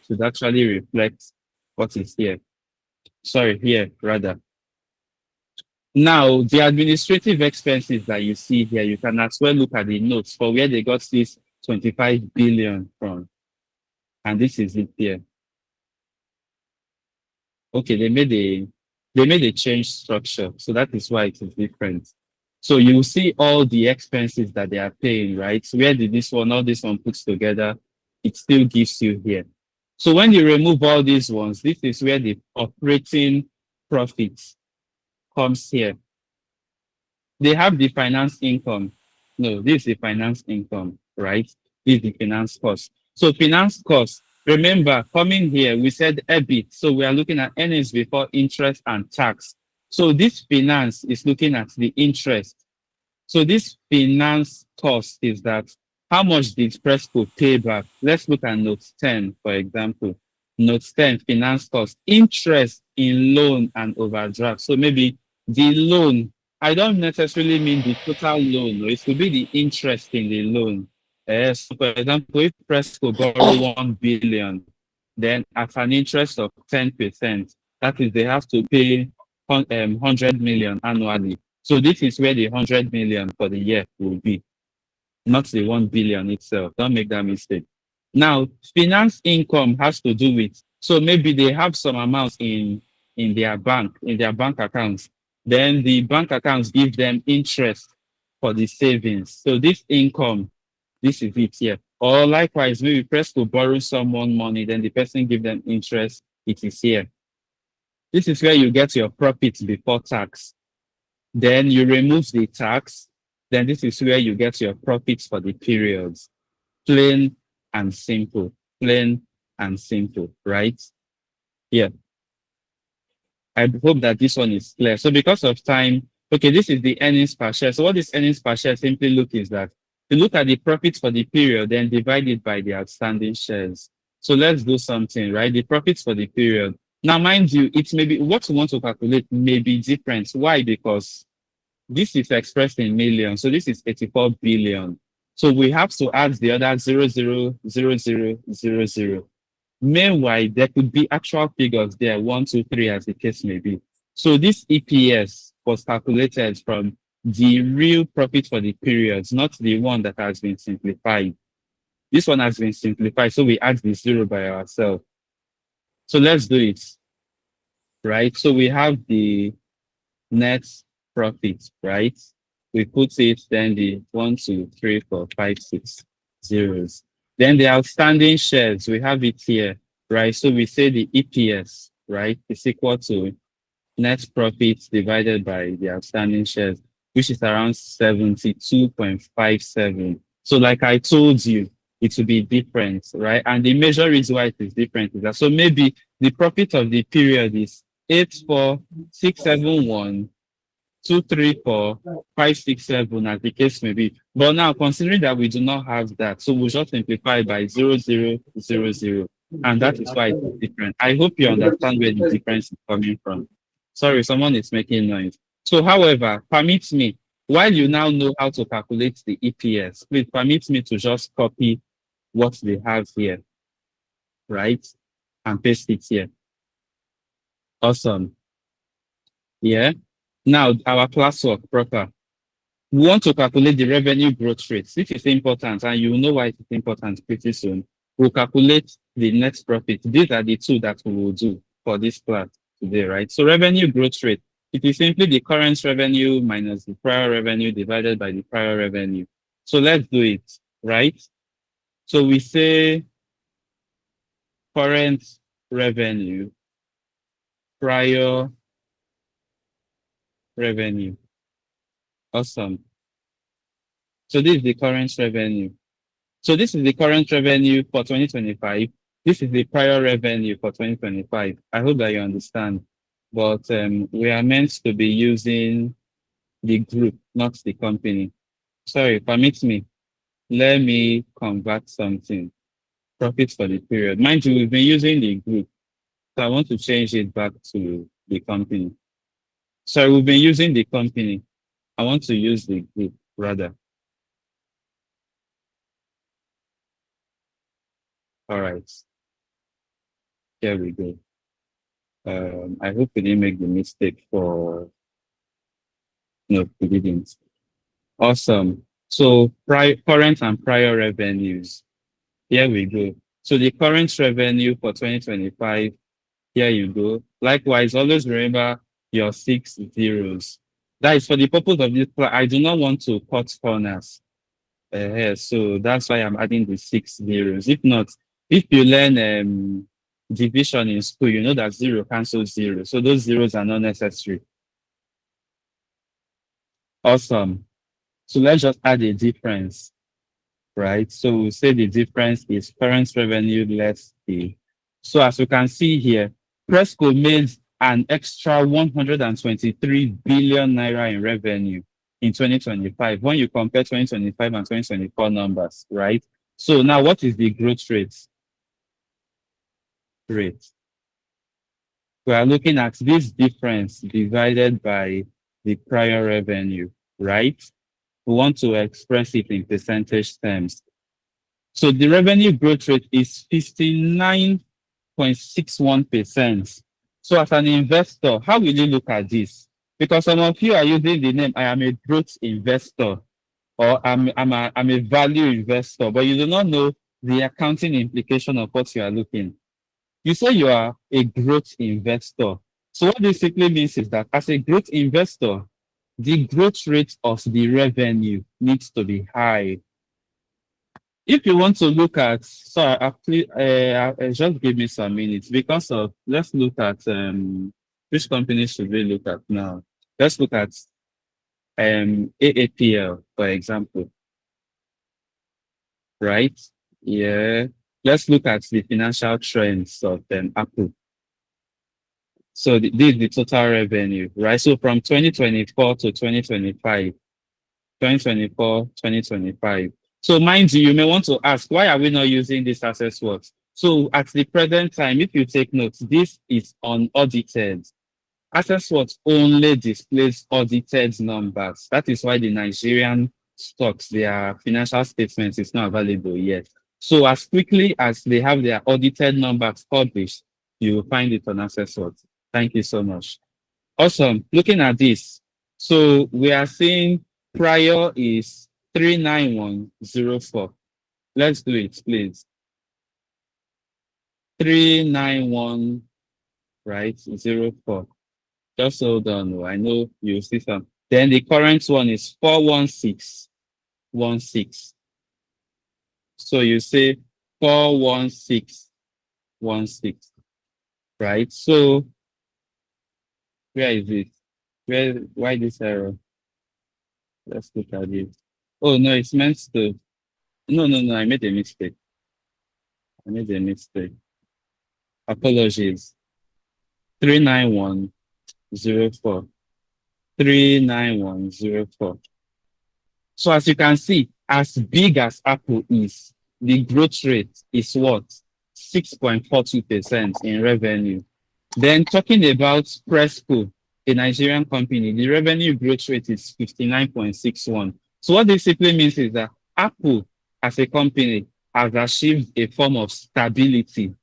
should actually reflect what is here. Sorry, here rather. Now, the administrative expenses that you see here, you can as well look at the notes for where they got this 25 billion from. And this is it here. Okay, they made a change structure, so that is why it is different. So you see all the expenses that they are paying, right? So where did all this one puts together, it still gives you here. So when you remove all these ones, this is where the operating profits comes here. They have the finance income. No, this is the finance income, right? This is the finance cost. So finance cost, remember, coming here, we said EBIT. So we are looking at earnings before interest and tax. So this finance is looking at the interest. So this finance cost is that how much did PRESCO pay back? Let's look at note 10, for example. Note 10, finance cost, interest in loan and overdraft. So maybe the loan, I don't necessarily mean the total loan. No, it could be the interest in the loan. So for example, if PRESCO borrow 1 billion, then at an interest of 10%, that is they have to pay 100 million annually. So this is where the 100 million for the year will be, not the 1 billion itself. Don't make that mistake. Now, finance income has to do with, so maybe they have some amounts in their bank accounts. Then the bank accounts give them interest for the savings. So this income, this is it here. Or likewise, maybe PRESCO borrow someone money, then the person give them interest, it is here. This is where you get your profits before tax. Then you remove the tax. Then this is where you get your profits for the periods. Plain and simple. Plain and simple, right? Yeah. I hope that this one is clear. So because of time, okay, this is the earnings per share. So what this earnings per share simply look is that you look at the profits for the period, then divide it by the outstanding shares. So let's do something, right? The profits for the period. Now, mind you, it may be what you want to calculate may be different. Why? Because this is expressed in millions. So this is 84 billion. So we have to add the other 0.000000. Meanwhile, there could be actual figures there, 1, 2, 3, as the case may be. So this EPS was calculated from the real profit for the periods, not the one that has been simplified. This one has been simplified, so we add the zero by ourselves. So let's do it, right? So we have the net profit, right? We put it, then the 1, 2, 3, 4, 5, 6 zeros. Then the outstanding shares, we have it here, right? So we say the EPS, right, is equal to net profit divided by the outstanding shares, which is around 72.57. So like I told you, it will be different, right? And the major reason why it is different is that, so maybe the profit of the period is 84671 234 567, as the case may be. But now, considering that we do not have that, so we'll just simplify by 0000, and that is why it's different. I hope you understand where the difference is coming from. Sorry, someone is making noise. So, however, permit me, while you now know how to calculate the EPS, please permit me to just copy what they have here, right? And paste it here. Awesome. Yeah. Now, our classwork proper. We want to calculate the revenue growth rate. This is important, and you will know why it's important pretty soon. We'll calculate the net profit. These are the two that we will do for this class today, right? So revenue growth rate, it is simply the current revenue minus the prior revenue divided by the prior revenue. So let's do it, right? So we say current revenue, prior revenue. Awesome. So this is the current revenue. So this is the current revenue for 2025. This is the prior revenue for 2025. I hope that you understand. But we are meant to be using the group, not the company. Sorry, permit me. Let me convert something. Profit for the period. Mind you, we've been using the group. So I want to change it back to the company. Sorry, we've been using the company. I want to use the group rather. All right. Here we go. I hope we didn't make the mistake for, no, we didn't. Awesome. So current and prior revenues. Here we go. So the current revenue for 2025, here you go. Likewise, always remember your 6 zeros. That is for the purpose of this class. I do not want to cut corners. So that's why I'm adding the 6 zeros. If not, if you learn division in school, you know that 0 cancels 0. So those zeros are not necessary. Awesome. So let's just add a difference, right? So we'll say the difference is current revenue less the. So as you can see here, PRESCO made an extra 123 billion naira in revenue in 2025 when you compare 2025 and 2024 numbers, right? So now what is the growth rate? We are looking at this difference divided by the prior revenue, right? We want to express it in percentage terms. So the revenue growth rate is 59.61%. So as an investor, how will you look at this? Because some of you are using the name, I am a growth investor, or I'm a value investor, but you do not know the accounting implication of what you are looking. You say you are a growth investor. So what this simply means is that as a growth investor, the growth rate of the revenue needs to be high. If you want to look at, sorry, just give me some minutes because of, let's look at which company should we look at now? Let's look at AAPL, for example, right? Yeah. Let's look at the financial trends of Apple. So this is the total revenue, right? So from 2024 to 2025, 2024, 2025. So mind you, you may want to ask, why are we not using this access works? So at the present time, if you take notes, this is unaudited. Access works only displays audited numbers. That is why the Nigerian stocks, their financial statements is not available yet. So as quickly as they have their audited numbers published, you will find it on access works. Thank you so much. Awesome. Looking at this, so we are seeing prior is 39104. Let's do it, please. 391, right? 04. Just hold on. I know you see some. Then the current one is 41616. So you say 41616, right? So where is it? Why this error? Let's look at it. Oh no, it's meant to. No, I made a mistake. Apologies. 39104. 39104. So as you can see, as big as Apple is, the growth rate is what? 6.42% in revenue. Then talking about PRESCO, a Nigerian company, the revenue growth rate is 59.61. So what this simply means is that Apple as a company has achieved a form of stability.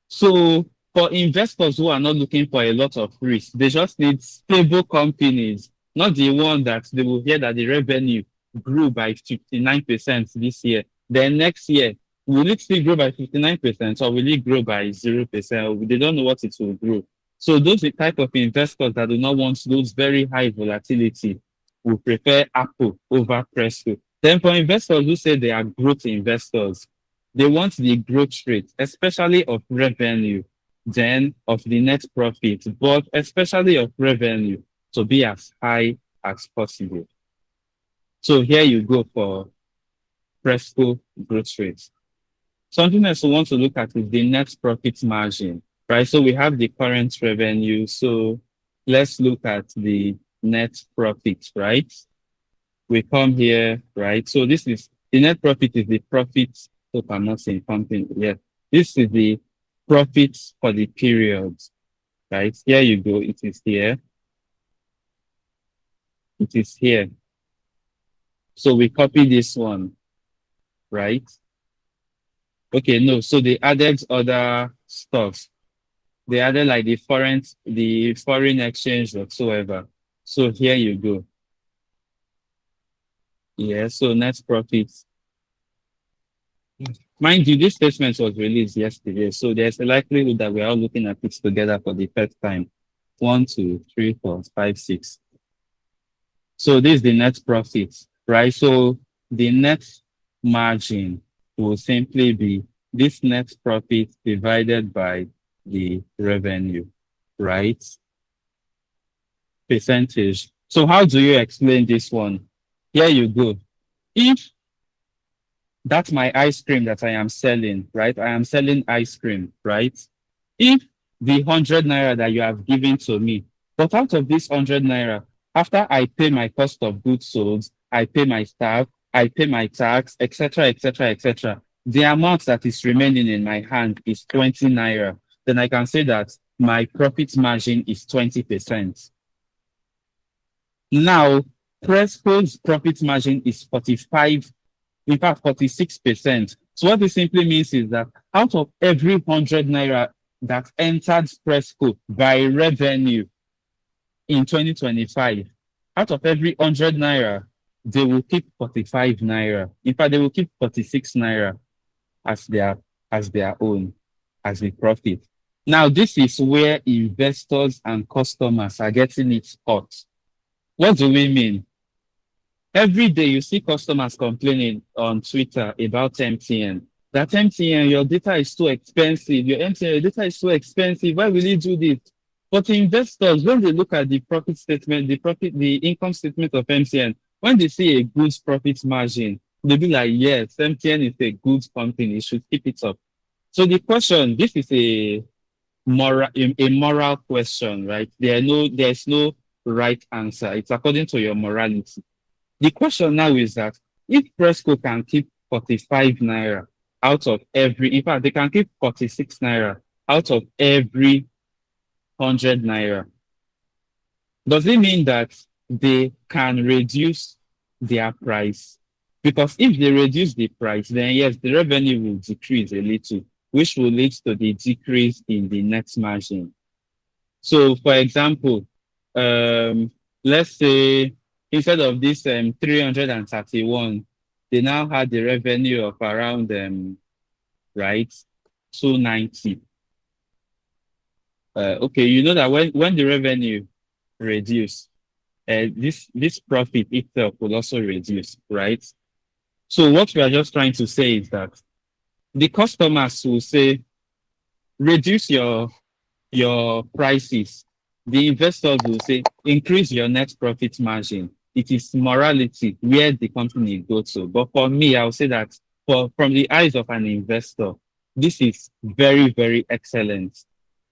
So for investors who are not looking for a lot of risk, they just need stable companies, not the one that they will hear that the revenue grew by 59% this year. Then next year, will it still grow by 59% or will it grow by 0%? They don't know what it will grow. So those are the type of investors that do not want those very high volatility will prefer Apple over PRESCO. Then for investors who say they are growth investors, they want the growth rate, especially of revenue, then of the net profit, but especially of revenue to be as high as possible. So here you go for PRESCO growth rate. Something else we want to look at is the net profit margin, right? So we have the current revenue. So let's look at the net profit, right? We come here, right? So this is the net profit is the profit. Hope I'm not saying something. Yeah, this is the profit for the period, right? Here you go. It is here. It is here. So we copy this one, right? Okay, no. So they added other stuff. They added like the foreign exchange whatsoever. So here you go. Yeah. So net profit. Mind you, this statement was released yesterday, so there's a likelihood that we're all looking at it together for the first time. 1, 2, 3, 4, 5, 6. So this is the net profit, right? So the net margin will simply be this net profit divided by the revenue, right? Percentage. So how do you explain this one? Here you go. If that's my ice cream that I am selling, right? I am selling ice cream, right? If the 100 naira that you have given to me, but out of this 100 naira, after I pay my cost of goods sold, I pay my staff, I pay my tax, etc., etc., etc., the amount that is remaining in my hand is 20 naira. Then I can say that my profit margin is 20%. Now, Presco's profit margin is 45, in fact, 46%. So what this simply means is that out of every 100 naira that entered Presco by revenue in 2025, out of every 100 naira, they will keep 45 naira. In fact, they will keep 46 naira as their own, as the profit. Now, this is where investors and customers are getting it hot. What do we mean? Every day you see customers complaining on Twitter about MTN. That MTN, your data is too expensive. Your MTN, your data is too expensive. Why will you do this? But investors, when they look at the profit statement, the income statement of MTN, when they see a good profit margin, they'll be like, yes, MTN is a good company. You should keep it up. So the question, this is a moral question, right? There's no right answer. It's according to your morality. The question now is that if Presco can keep 45 naira out of every, in fact, they can keep 46 naira out of every 100 naira, does it mean that they can reduce their price? Because if they reduce the price, then yes, the revenue will decrease a little, which will lead to the decrease in the net margin. So, for example, let's say instead of this 331, they now had the revenue of around right 290. Okay, you know that when the revenue reduce, this profit itself will also reduce, right? So what we are just trying to say is that the customers will say, reduce your prices. The investors will say, increase your net profit margin. It is morality where the company goes to. But for me, I'll say that from the eyes of an investor, this is very, very excellent.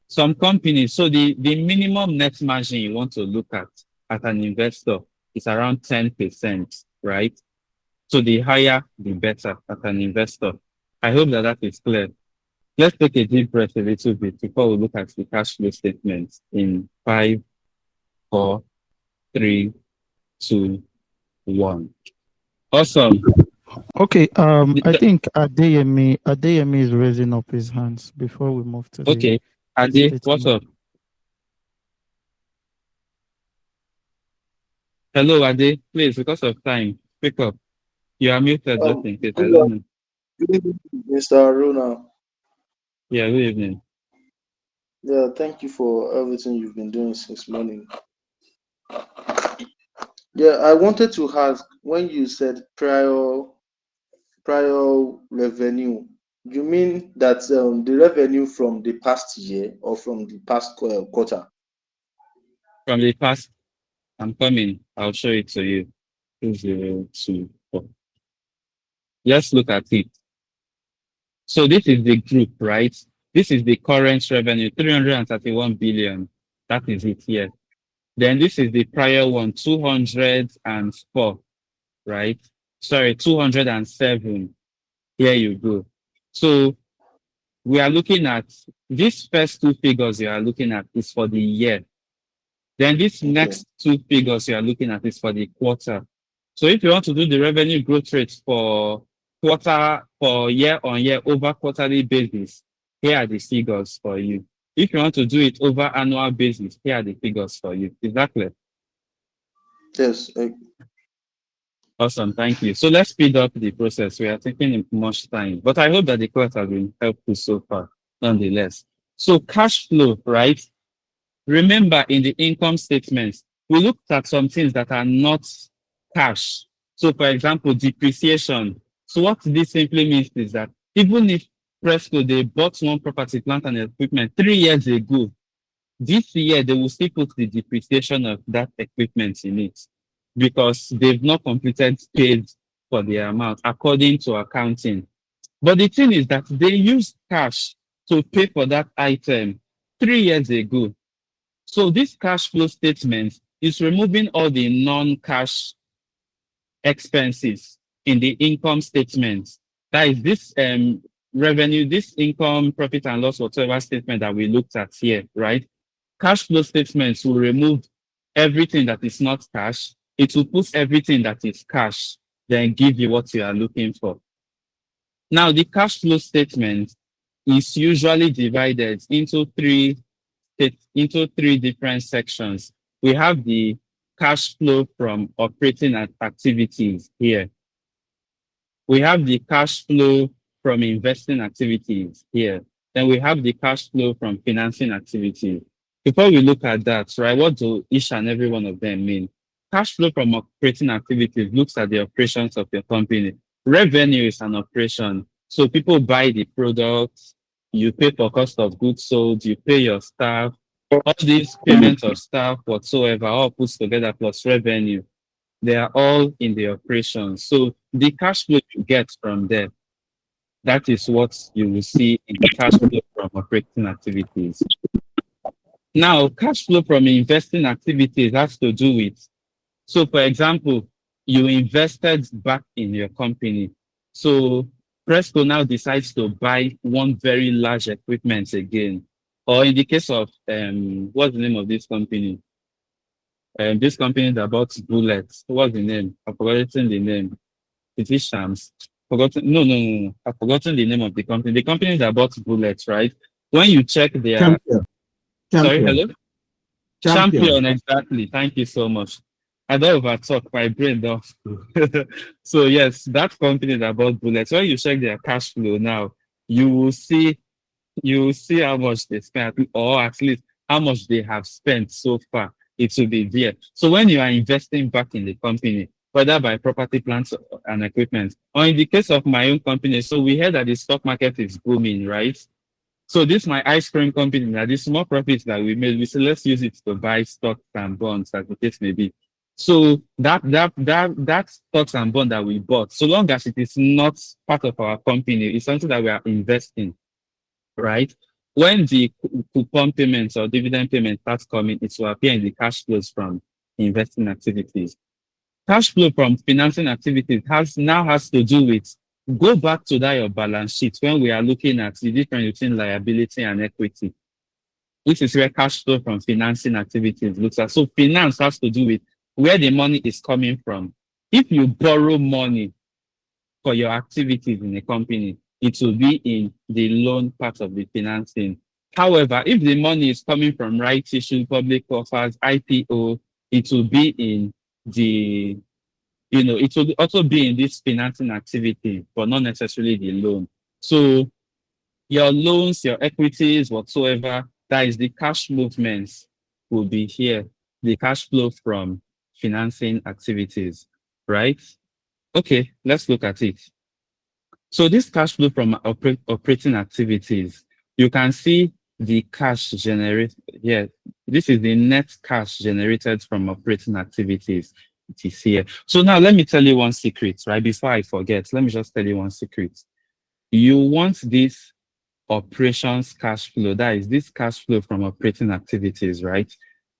Some companies, so the minimum net margin you want to look at as an investor is around 10%, right? So the higher, the better as an investor. I hope that is clear. Let's take a deep breath a little bit before we look at the cash flow statement in 5, 4, 3, 2, 1. Awesome. Okay, I The- think Adeyemi is raising up his hands before we move to the Okay. Ade, what's statement. up? Hello, Ade. Please, because of time, pick up. You are muted just in case. I Good, don't know. good evening, Mr. Aruna. Yeah, good evening. Yeah, thank you for everything you've been doing since morning. Yeah, I wanted to ask when you said prior revenue, you mean that the revenue from the past year or from the past quarter? From the past, I'm coming. I'll show it to you. 2024. Let's look at it. So this is the group, right? This is the current revenue, 331 billion. That is it here. Then this is the prior one, 204, right? Sorry, 207. Here you go. So we are looking at these first two figures you are looking at is for the year. Then these Okay. next two figures you are looking at is for the quarter. So if you want to do the revenue growth rate for quarter, for year on year over quarterly basis, here are the figures for you. If you want to do it over annual basis, here are the figures for you. Is that clear? Yes. Awesome, thank you. So let's speed up the process. We are taking much time, but I hope that the class has been helpful so far, nonetheless. So cash flow, right? Remember in the income statements, we looked at some things that are not cash. So for example, depreciation. So what this simply means is that even if PRESCO, they bought one property, plant and equipment 3 years ago, this year they will still put the depreciation of that equipment in it because they've not completed paid for the amount according to accounting. But the thing is that they used cash to pay for that item 3 years ago. So this cash flow statement is removing all the non-cash expenses in the income statement. That is this revenue, this income, profit and loss, whatever statement that we looked at here, right? Cash flow statements will remove everything that is not cash. It will put everything that is cash, then give you what you are looking for. Now, the cash flow statement is usually divided into three different sections. We have the cash flow from operating activities here. We have the cash flow from investing activities here. Then we have the cash flow from financing activities. Before we look at that, right, what do each and every one of them mean? Cash flow from operating activities looks at the operations of your company. Revenue is an operation. So people buy the products, you pay for cost of goods sold, you pay your staff, all these payments of staff whatsoever, all put together plus revenue, they are all in the operation. So the cash flow you get from there, that is what you will see in the cash flow from operating activities. Now, cash flow from investing activities has to do with, so for example, you invested back in your company. So PRESCO now decides to buy one very large equipment again. Or in the case of, what's the name of this company? This company that bought bullets. What's the name? I've forgotten the name. Is it Shams? Forgotten? No. I've forgotten the name of the company. The company that bought bullets, right? When you check their, Champion, sorry, champion, hello? champion. Champion, exactly. Thank you so much. I don't overtalk, my brain does. So yes, that company that bought bullets, when you check their cash flow now, you will see how much they spent, or at least how much they have spent so far. It will be there. So when you are investing back in the company, whether by property, plants, and equipment, or in the case of my own company, so we heard that the stock market is booming, right? So this my ice cream company. Now, the small profits that we made, we said let's use it to buy stocks and bonds, as the case may be. So that stocks and bond that we bought, so long as it is not part of our company, it's something that we are investing, right? When the coupon payments or dividend payment starts coming, it will appear in the cash flows from investing activities. Cash flow from financing activities has to do with, go back to that your balance sheet when we are looking at the difference between liability and equity. This is where cash flow from financing activities looks at. So finance has to do with where the money is coming from. If you borrow money for your activities in a company, it will be in the loan part of the financing. However, if the money is coming from rights issue, public offers, IPO, it will be in the, it will also be in this financing activity, but not necessarily the loan. So your loans, your equities, whatsoever, that is the cash movements will be here. The cash flow from financing activities, right? Okay, let's look at it. So this cash flow from operating activities, you can see the cash generated here. This is the net cash generated from operating activities. It is here. So now let me tell you one secret, right? Before I forget, let me just tell you one secret. You want this operations cash flow, that is this cash flow from operating activities, right?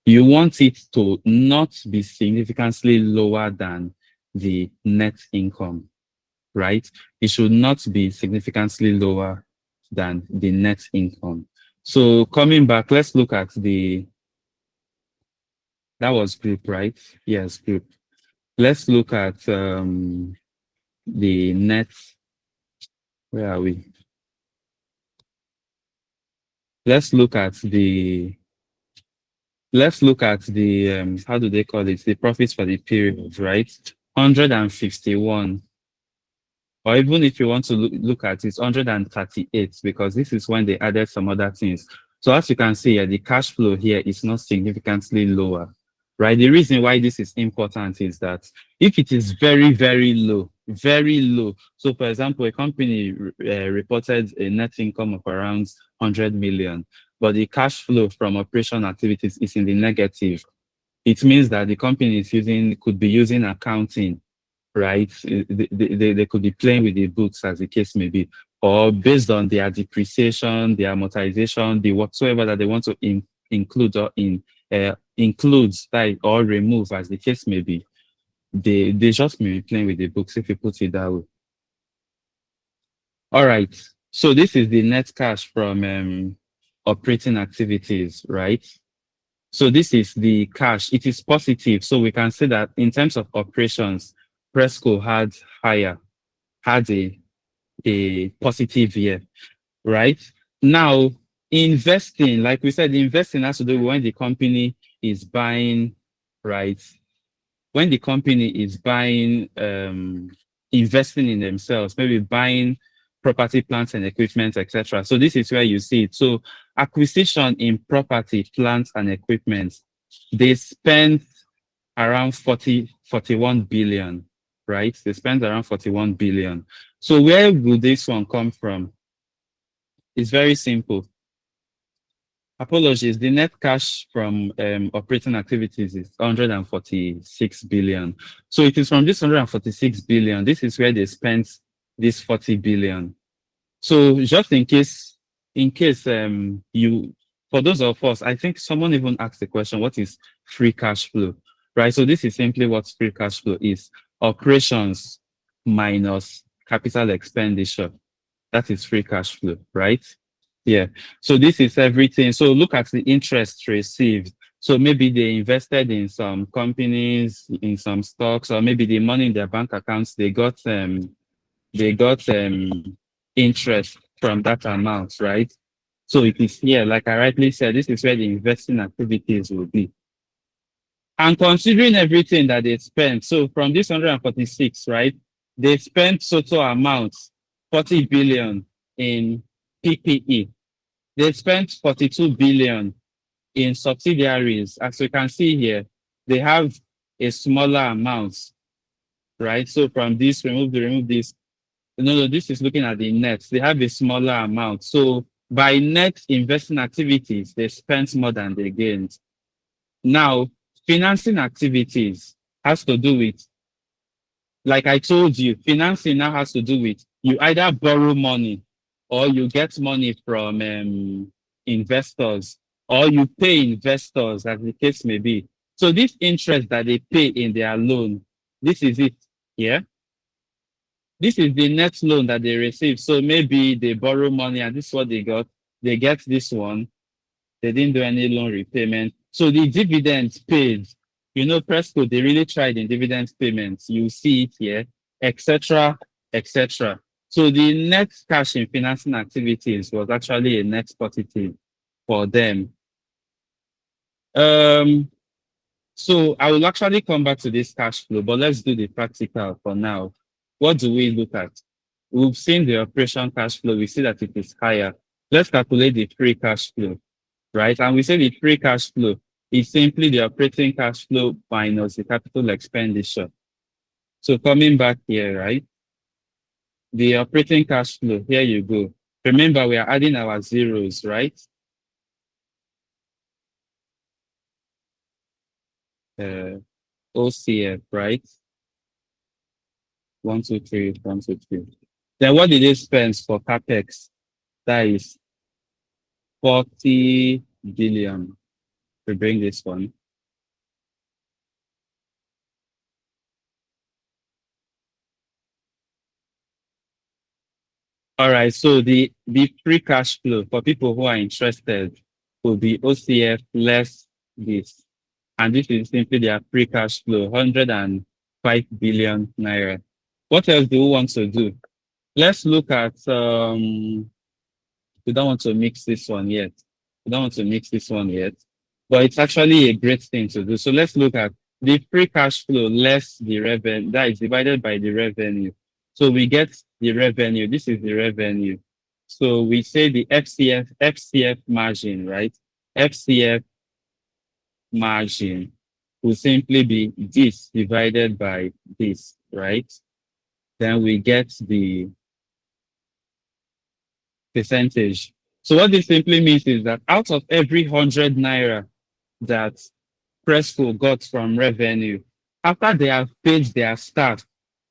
You want it to not be significantly lower than the net income, right? It should not be significantly lower than the net income. So coming back, let's look at that was group, right? Yes, group. Let's look at the net. Where are we? Let's look at the how do they call it? The profits for the period, right? 151. Or even if you want to look at it, it's 138, because this is when they added some other things. So as you can see here, the cash flow here is not significantly lower, right? The reason why this is important is that if it is very, very low, so for example, a company reported a net income of around 100 million, but the cash flow from operation activities is in the negative. It means that the company could be using accounting, right? They could be playing with the books, as the case may be, or based on their depreciation, their amortization, the whatsoever that they want to include or remove, as the case may be. They just may be playing with the books, if you put it that way. All right. So this is the net cash from operating activities, right? So this is the cash. It is positive. So we can say that in terms of operations, PRESCO had a positive year, right? Now, investing, like we said, investing has to do with when the company is buying, right? When the company is buying, investing in themselves, maybe buying property, plants and equipment, etc. So this is where you see it. So acquisition in property, plants and equipment, they spend around 41 billion, right? They spend around 41 billion. So where will this one come from? It's very simple. Apologies, the net cash from operating activities is 146 billion. So it is from this 146 billion, this is where they spent this 40 billion. So just in case for those of us, I think someone even asked the question, what is free cash flow, right? So this is simply what free cash flow is. Operations minus capital expenditure. That is free cash flow, right? Yeah. So this is everything. So look at the interest received. So maybe they invested in some companies, in some stocks, or maybe the money in their bank accounts, they got interest from that amount, right? So it is here, like I rightly said, this is where the investing activities will be. And considering everything that they spent, so from this 146, right, they spent total amount 40 billion in PPE. They spent 42 billion in subsidiaries. As you can see here, they have a smaller amount, right? So from this, remove this. No, this is looking at the net. They have a smaller amount. So by net investing activities, they spent more than they gained. Now, financing activities has to do with, like I told you, financing now has to do with you either borrow money or you get money from investors, or you pay investors, as the case may be. So this interest that they pay in their loan, this is it. Yeah. This is the net loan that they receive. So maybe they borrow money and this is what they got. They get this one. They didn't do any loan repayment. So the dividends paid, PRESCO, they really tried in dividend payments. You see it here, etc., etc. So the net cash in financing activities was actually a net positive for them. So I will actually come back to this cash flow, but let's do the practical for now. What do we look at? We've seen the operation cash flow. We see that it is higher. Let's calculate the free cash flow, right? And we say the free cash flow is simply the operating cash flow minus the capital expenditure. So coming back here, right? The operating cash flow, here you go. Remember, we are adding our zeros, right? OCF, right? 1, 2, 3, 1, 2, 3. Then what did they spend for capex? That is 40 billion. We bring this one. All right, so the free cash flow for people who are interested will be OCF less this. And this is simply their free cash flow, 105 billion naira. What else do we want to do? Let's look at, we don't want to mix this one yet. But it's actually a great thing to do. So let's look at the free cash flow less the revenue, that is divided by the revenue. So we get the revenue. This is the revenue. So we say the FCF margin, right? FCF margin will simply be this divided by this, right? Then we get the percentage. So what this simply means is that out of every 100 naira that PRESCO got from revenue, after they have paid their staff,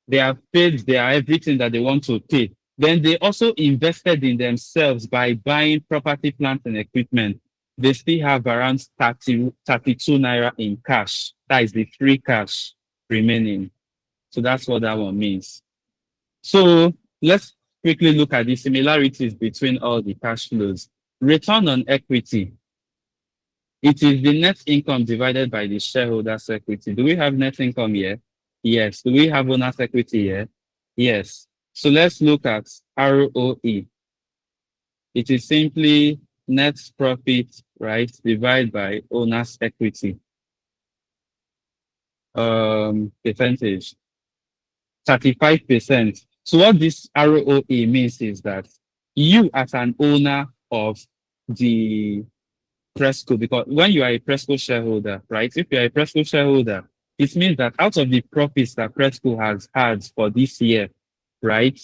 they have paid their everything that they want to pay, then they also invested in themselves by buying property, plant, and equipment. They still have around 32 naira in cash. That is the free cash remaining. So that's what that one means. So let's quickly look at the similarities between all the cash flows. Return on equity. It is the net income divided by the shareholders' equity. Do we have net income here? Yes. Do we have owner's equity here? Yes. So let's look at ROE. It is simply net profit, right, divided by owner's equity. Percentage, 35%. So what this ROE means is that you as an owner of the PRESCO, because when you are a PRESCO shareholder, right? If you are a PRESCO shareholder, it means that out of the profits that PRESCO has had for this year, right?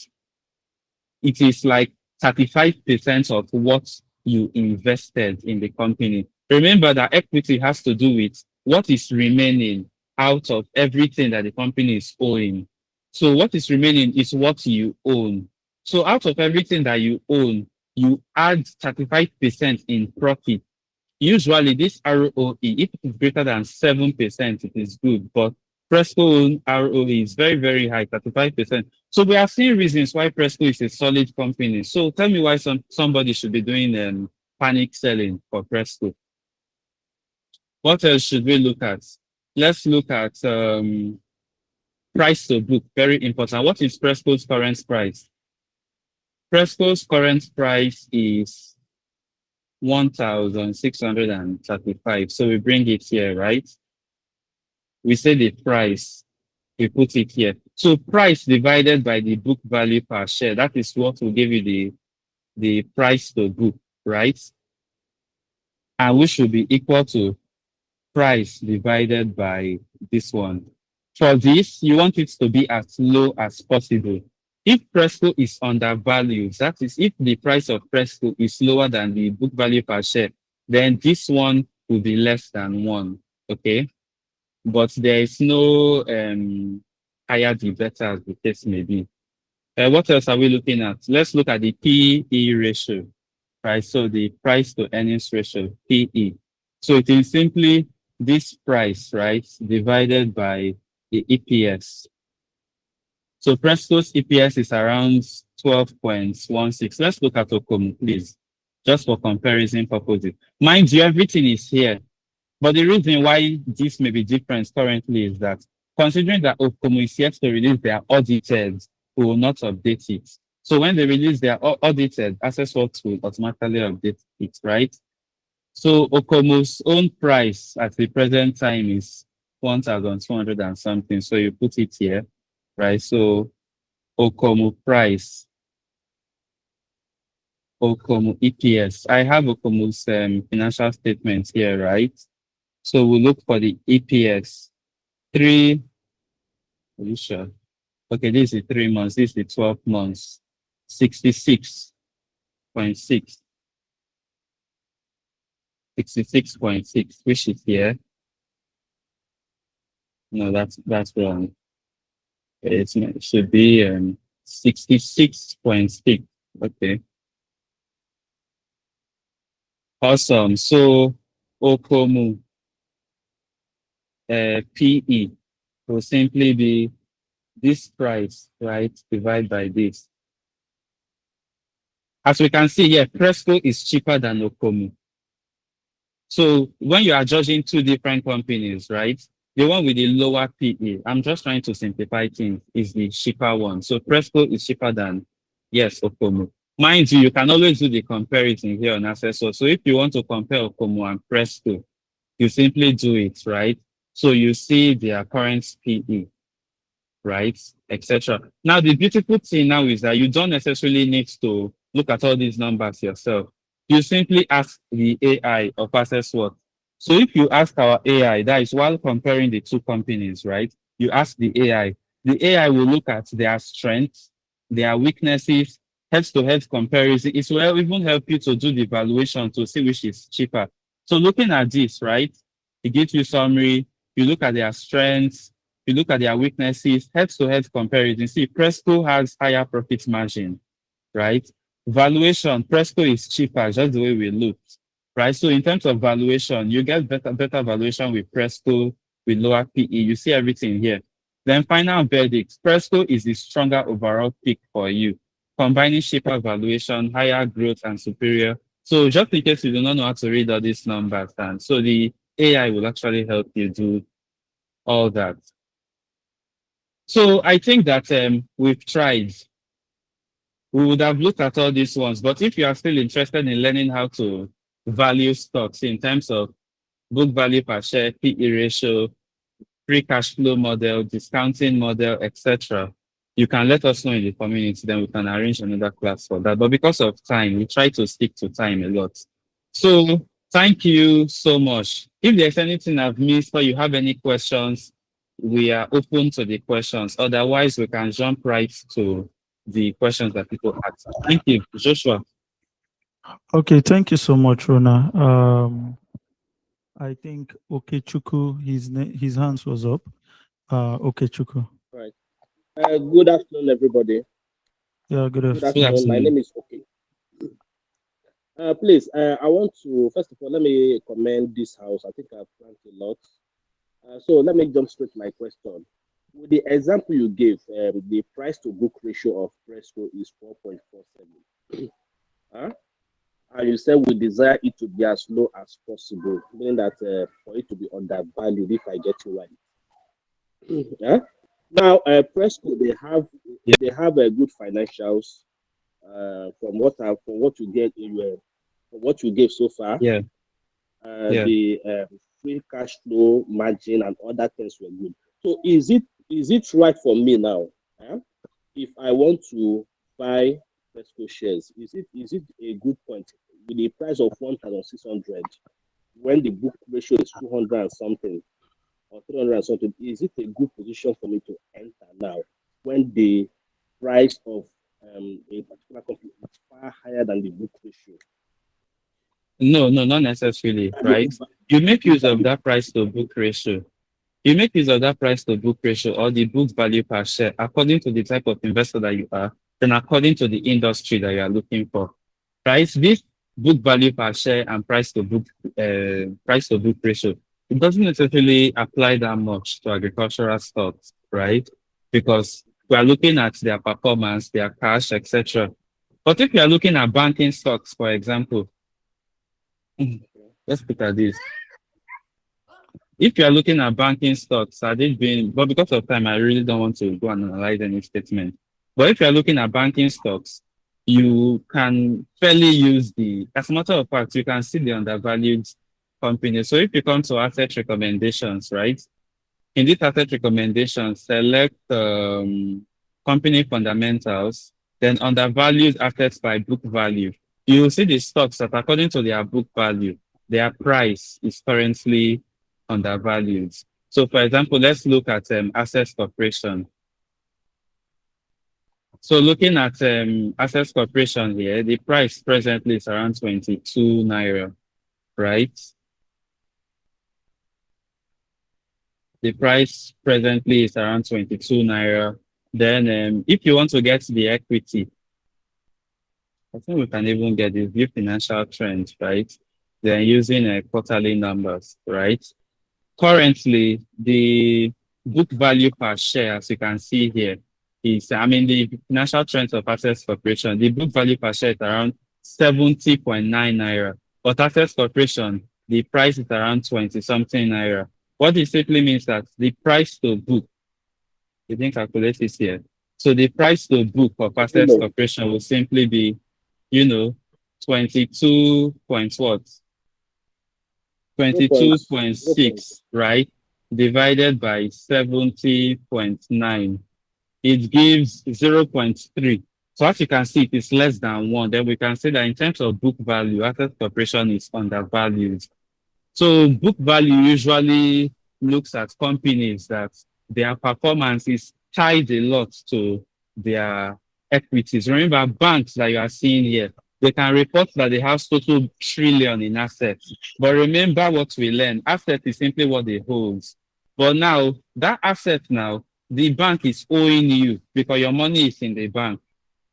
It is like 35% of what you invested in the company. Remember that equity has to do with what is remaining out of everything that the company is owing. So what is remaining is what you own. So out of everything that you own, you add 35% in profit. Usually this ROE, if it is greater than 7%, it is good. But PRESCO ROE is very, very high, 35%. So we are seeing reasons why PRESCO is a solid company. So tell me why somebody should be doing panic selling for PRESCO. What else should we look at? Let's look at price to book, very important. What is PRESCO's current price? PRESCO's current price is 1,635. So we bring it here, right? We say the price, we put it here. So price divided by the book value per share, that is what will give you the price to book, right? And which should be equal to price divided by this one. For this, you want it to be as low as possible. If PRESCO is undervalued, that is, if the price of PRESCO is lower than the book value per share, then this one will be less than 1, okay? But there is no higher the better, as the case may be. What else are we looking at? Let's look at the PE ratio, right? So the price to earnings ratio, PE. So it is simply this price, right, divided by the EPS. So PRESCO's EPS is around 12.16. Let's look at Okomu, please. just for comparison purposes. Mind you, everything is here. But the reason why this may be different currently is that considering that Okomo is yet to release their audited, we will not update it. So when they release their audited, Access Works will automatically update it, right? So Okomo's own price at the present time is 1,200 and something. So you put it here, right? So Okomo price, Okomo EPS. I have Okomo's financial statements here, right? So we'll look for the EPS. Are you sure? Okay, this is 3 months, this is 12 months. 66.6. 66.6, which is here. No, that's wrong. It should be 66.6. Okay. Awesome. So Okomu PE will simply be this price, right? Divided by this. As we can see here, PRESCO is cheaper than Okomu. So when you are judging two different companies, right? The one with the lower PE, I'm just trying to simplify things, is the cheaper one. So PRESCO is cheaper than, yes, Okomu. Mind you, you can always do the comparison here on Accessor. So if you want to compare Okomu and PRESCO, you simply do it, right? So you see their current PE, right, etc. Now, the beautiful thing now is that you don't necessarily need to look at all these numbers yourself. You simply ask the AI of AccessWorks. So if you ask our AI, that is while comparing the two companies, right? You ask the AI. The AI will look at their strengths, their weaknesses, head-to-head comparison. It will even help you to do the valuation to see which is cheaper. So looking at this, right, it gives you summary. You look at their strengths, you look at their weaknesses, head-to-head comparison. See, PRESCO has higher profit margin, right? Valuation, PRESCO is cheaper, just the way we looked, right? So in terms of valuation, you get better valuation with PRESCO, with lower PE. You see everything here. Then final verdict, PRESCO is the stronger overall pick for you, combining cheaper valuation, higher growth, and superior. So just in case you do not know how to read all these numbers, and so the AI will actually help you do all that. So I think that we've tried. We would have looked at all these ones, but if you are still interested in learning how to value stocks in terms of book value per share, PE ratio, free cash flow model, discounting model, etc., you can let us know in the community, then we can arrange another class for that. But because of time, we try to stick to time a lot. So thank you so much. If there's anything I've missed or you have any questions, we are open to the questions. Otherwise, we can jump right to the questions that people ask. Thank you, Joshua. Okay, thank you so much, Rona. I think Okechukwu, his hands was up. Okechukwu. Right. Good afternoon, everybody. Yeah, good Good afternoon. afternoon. My name is Oke. Please, I want to, first of all, let me commend this house. I think I've learned a lot. So let me jump straight to my question. With the example you gave, the price to book ratio of PRESCO is 4.47. And you said we desire it to be as low as possible, meaning that for it to be undervalued, if I get you right. Now, PRESCO, they have a good financials from what you get from what you gave so far. Yeah. The free cash flow margin and other things were good. So is it right for me now? If I want to buy PRESCO shares, is it a good point with the price of 1,600 when the book ratio is 200 and something or 300 and something? Is it a good position for me to enter now when the price of a particular company is far higher than the book ratio? No, not necessarily, right? You make use of that price to book ratio. You make use of that price to book ratio or the book value per share according to the type of investor that you are, and according to the industry that you are looking for, right? This book value per share and price to book ratio, it doesn't necessarily apply that much to agricultural stocks, right? Because we are looking at their performance, their cash, etc. But if you are looking at banking stocks, for example, let's look at this. If you are looking at banking stocks, had it been, but because of time, I really don't want to go and analyze any statement. But if you are looking at banking stocks, you can fairly use as a matter of fact, you can see the undervalued company. So if you come to asset recommendations, right? In this asset recommendations, select company fundamentals, then undervalued assets by book value. You will see the stocks that according to their book value, their price is currently undervalued. So for example, let's look at Access Corporation. So looking at Access Corporation here, the price presently is around 22 Naira, right? The price presently is around 22 Naira. Then if you want to get the equity, I think we can even get the view financial trend, right? Then using quarterly numbers, right? Currently, the book value per share, as you can see here, is, the financial trends of Access Corporation, the book value per share is around 70.9 Naira. But Access Corporation, the price is around 20 something Naira. What it simply means that the price to book, you didn't calculate this here. So the price to book of Access Corporation will simply be, 22 point what? 22.6, right? Divided by 70.9. It gives 0.3. So as you can see, it is less than 1. Then we can say that in terms of book value, Access Corporation is undervalued. So book value usually looks at companies that their performance is tied a lot to their equities. Remember, banks that you are seeing here, they can report that they have total trillion in assets. But remember what we learned, asset is simply what they hold. But now, that asset now, the bank is owing you because your money is in the bank.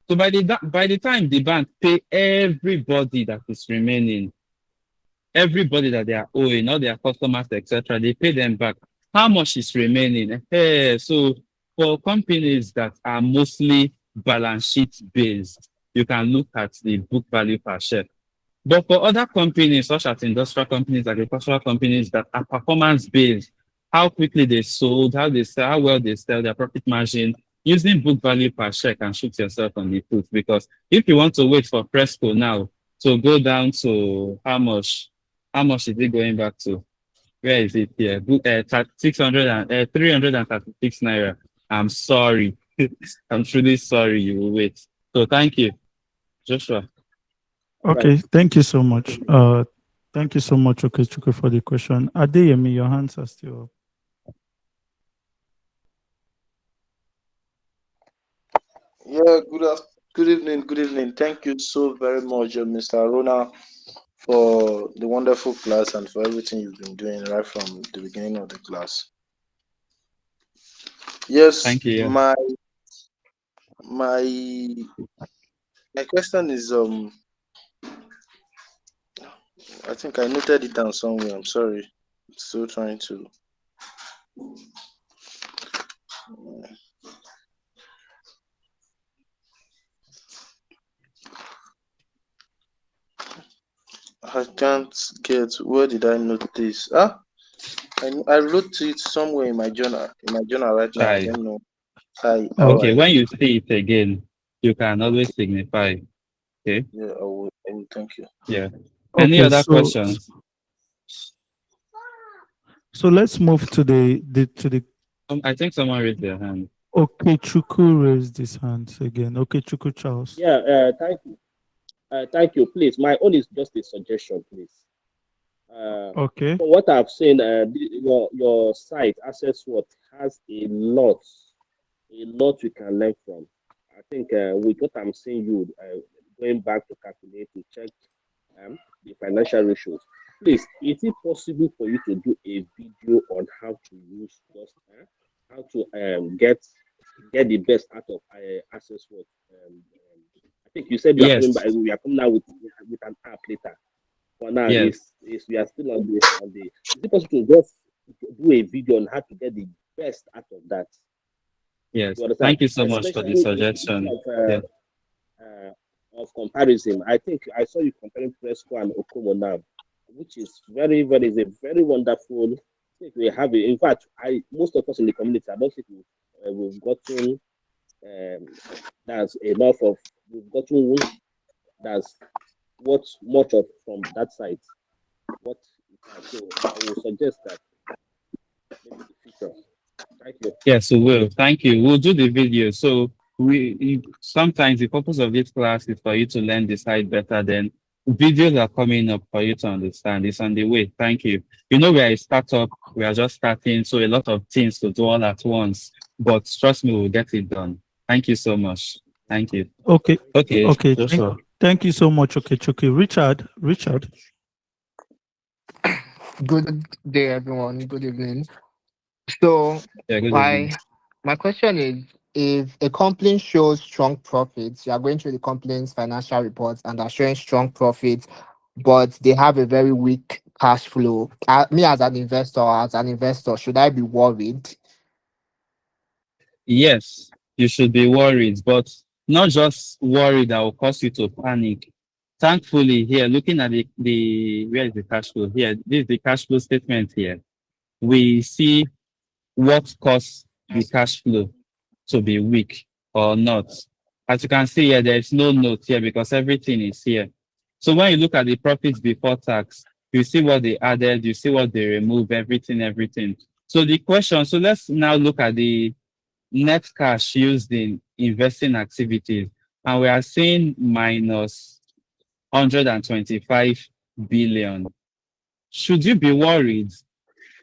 So by the time the bank pay everybody that is remaining, everybody that they are owing, all their customers, etc., they pay them back. How much is remaining? So for companies that are mostly balance sheet based, you can look at the book value per share. But for other companies, such as industrial companies, agricultural companies that are performance based, how quickly they sold, how they sell, how well they sell, their profit margin, using book value per share can shoot yourself on the foot. Because if you want to wait for PRESCO now to go down to how much is it going back to? Where is it here? 336 Naira. I'm sorry. I'm truly sorry you will wait. So thank you, Joshua. Okay, thank you so much. Thank you so much, Okechukwu, for the question. Adeyemi, your hands are still up. Yeah, good evening. Thank you so very much, Mr. Arona, for the wonderful class and for everything you've been doing right from the beginning of the class. Yes, Thank you. my question is I think I noted it down somewhere. I'm sorry. Still trying to. I can't get. Where did I note this? I wrote it somewhere in my journal. Right now. I don't know. Okay, when you see it again, you can always signify. Okay. Yeah, I will. Thank you. Yeah. Any other questions? So let's move to the I think someone raised their hand. Okechukwu raised his hands again. Okechukwu Charles. Yeah, thank you. Please, my own is just a suggestion, please. Okay. From what I've seen, your site, AccessWorth, has a lot we can learn from. I think with what I'm seeing, you going back to calculate to check the financial ratios. Please, is it possible for you to do a video on how to use just how to get the best out of AccessWorth? I think you said you are coming out with an app later. For now, is we are still on the. Is it possible to just do a video on how to get the best out of that? Yes. Thank you so much for the suggestion. of comparison. I think I saw you comparing PRESCO and Okomo now, which is very, very, is a very wonderful. I think we have it. In fact, I most of us in the community, I don't think we've gotten that's enough of we've gotten that's what much of from that side. What so I will suggest that maybe the future. Thank you. Yes, we will. Thank you. We'll do the video. So sometimes the purpose of this class is for you to learn the site better. Then videos are coming up for you to understand. It's on the way. Thank you. You know, we are a startup. We are just starting, so a lot of things to do all at once. But trust me, we'll get it done. Thank you so much. Thank you. Okay. Okay. Okay. Joshua. Thank you so much. Okay, Chucky. Richard. Good day, everyone. Good evening. So, Yeah, good evening. my question is: if a company shows strong profits, you are going through the company's financial reports and are showing strong profits, but they have a very weak cash flow. Me as an investor, should I be worried? Yes, you should be worried, but not just worried that will cause you to panic. Thankfully, here, looking at the where is the cash flow? Here, this is the cash flow statement here. We see what caused the cash flow to be weak or not. As you can see here, there is no note here because everything is here. So when you look at the profits before tax, you see what they added, you see what they removed, everything. So the question, so let's now look at the net cash used in investing activities, and we are seeing minus 125 billion. Should you be worried?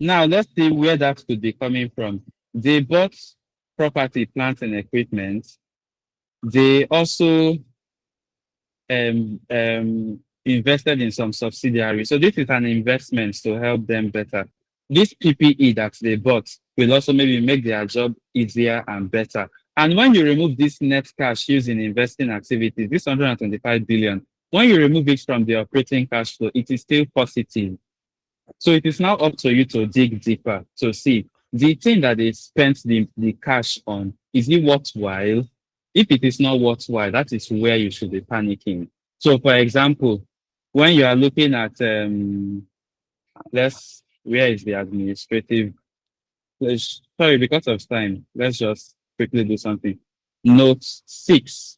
Now, let's see where that could be coming from. They bought property, plant, and equipment. They also invested in some subsidiaries. So this is an investment to help them better. This PPE that they bought will also maybe make their job easier and better. And when you remove this net cash used in investing activities, this 125 billion, when you remove it from the operating cash flow, it is still positive. So it is now up to you to dig deeper to see the thing that they spent the cash on, is it worthwhile? If it is not worthwhile, that is where you should be panicking. So for example, when you are looking at where is the administrative? Sorry, because of time, let's just quickly do something. Note 6.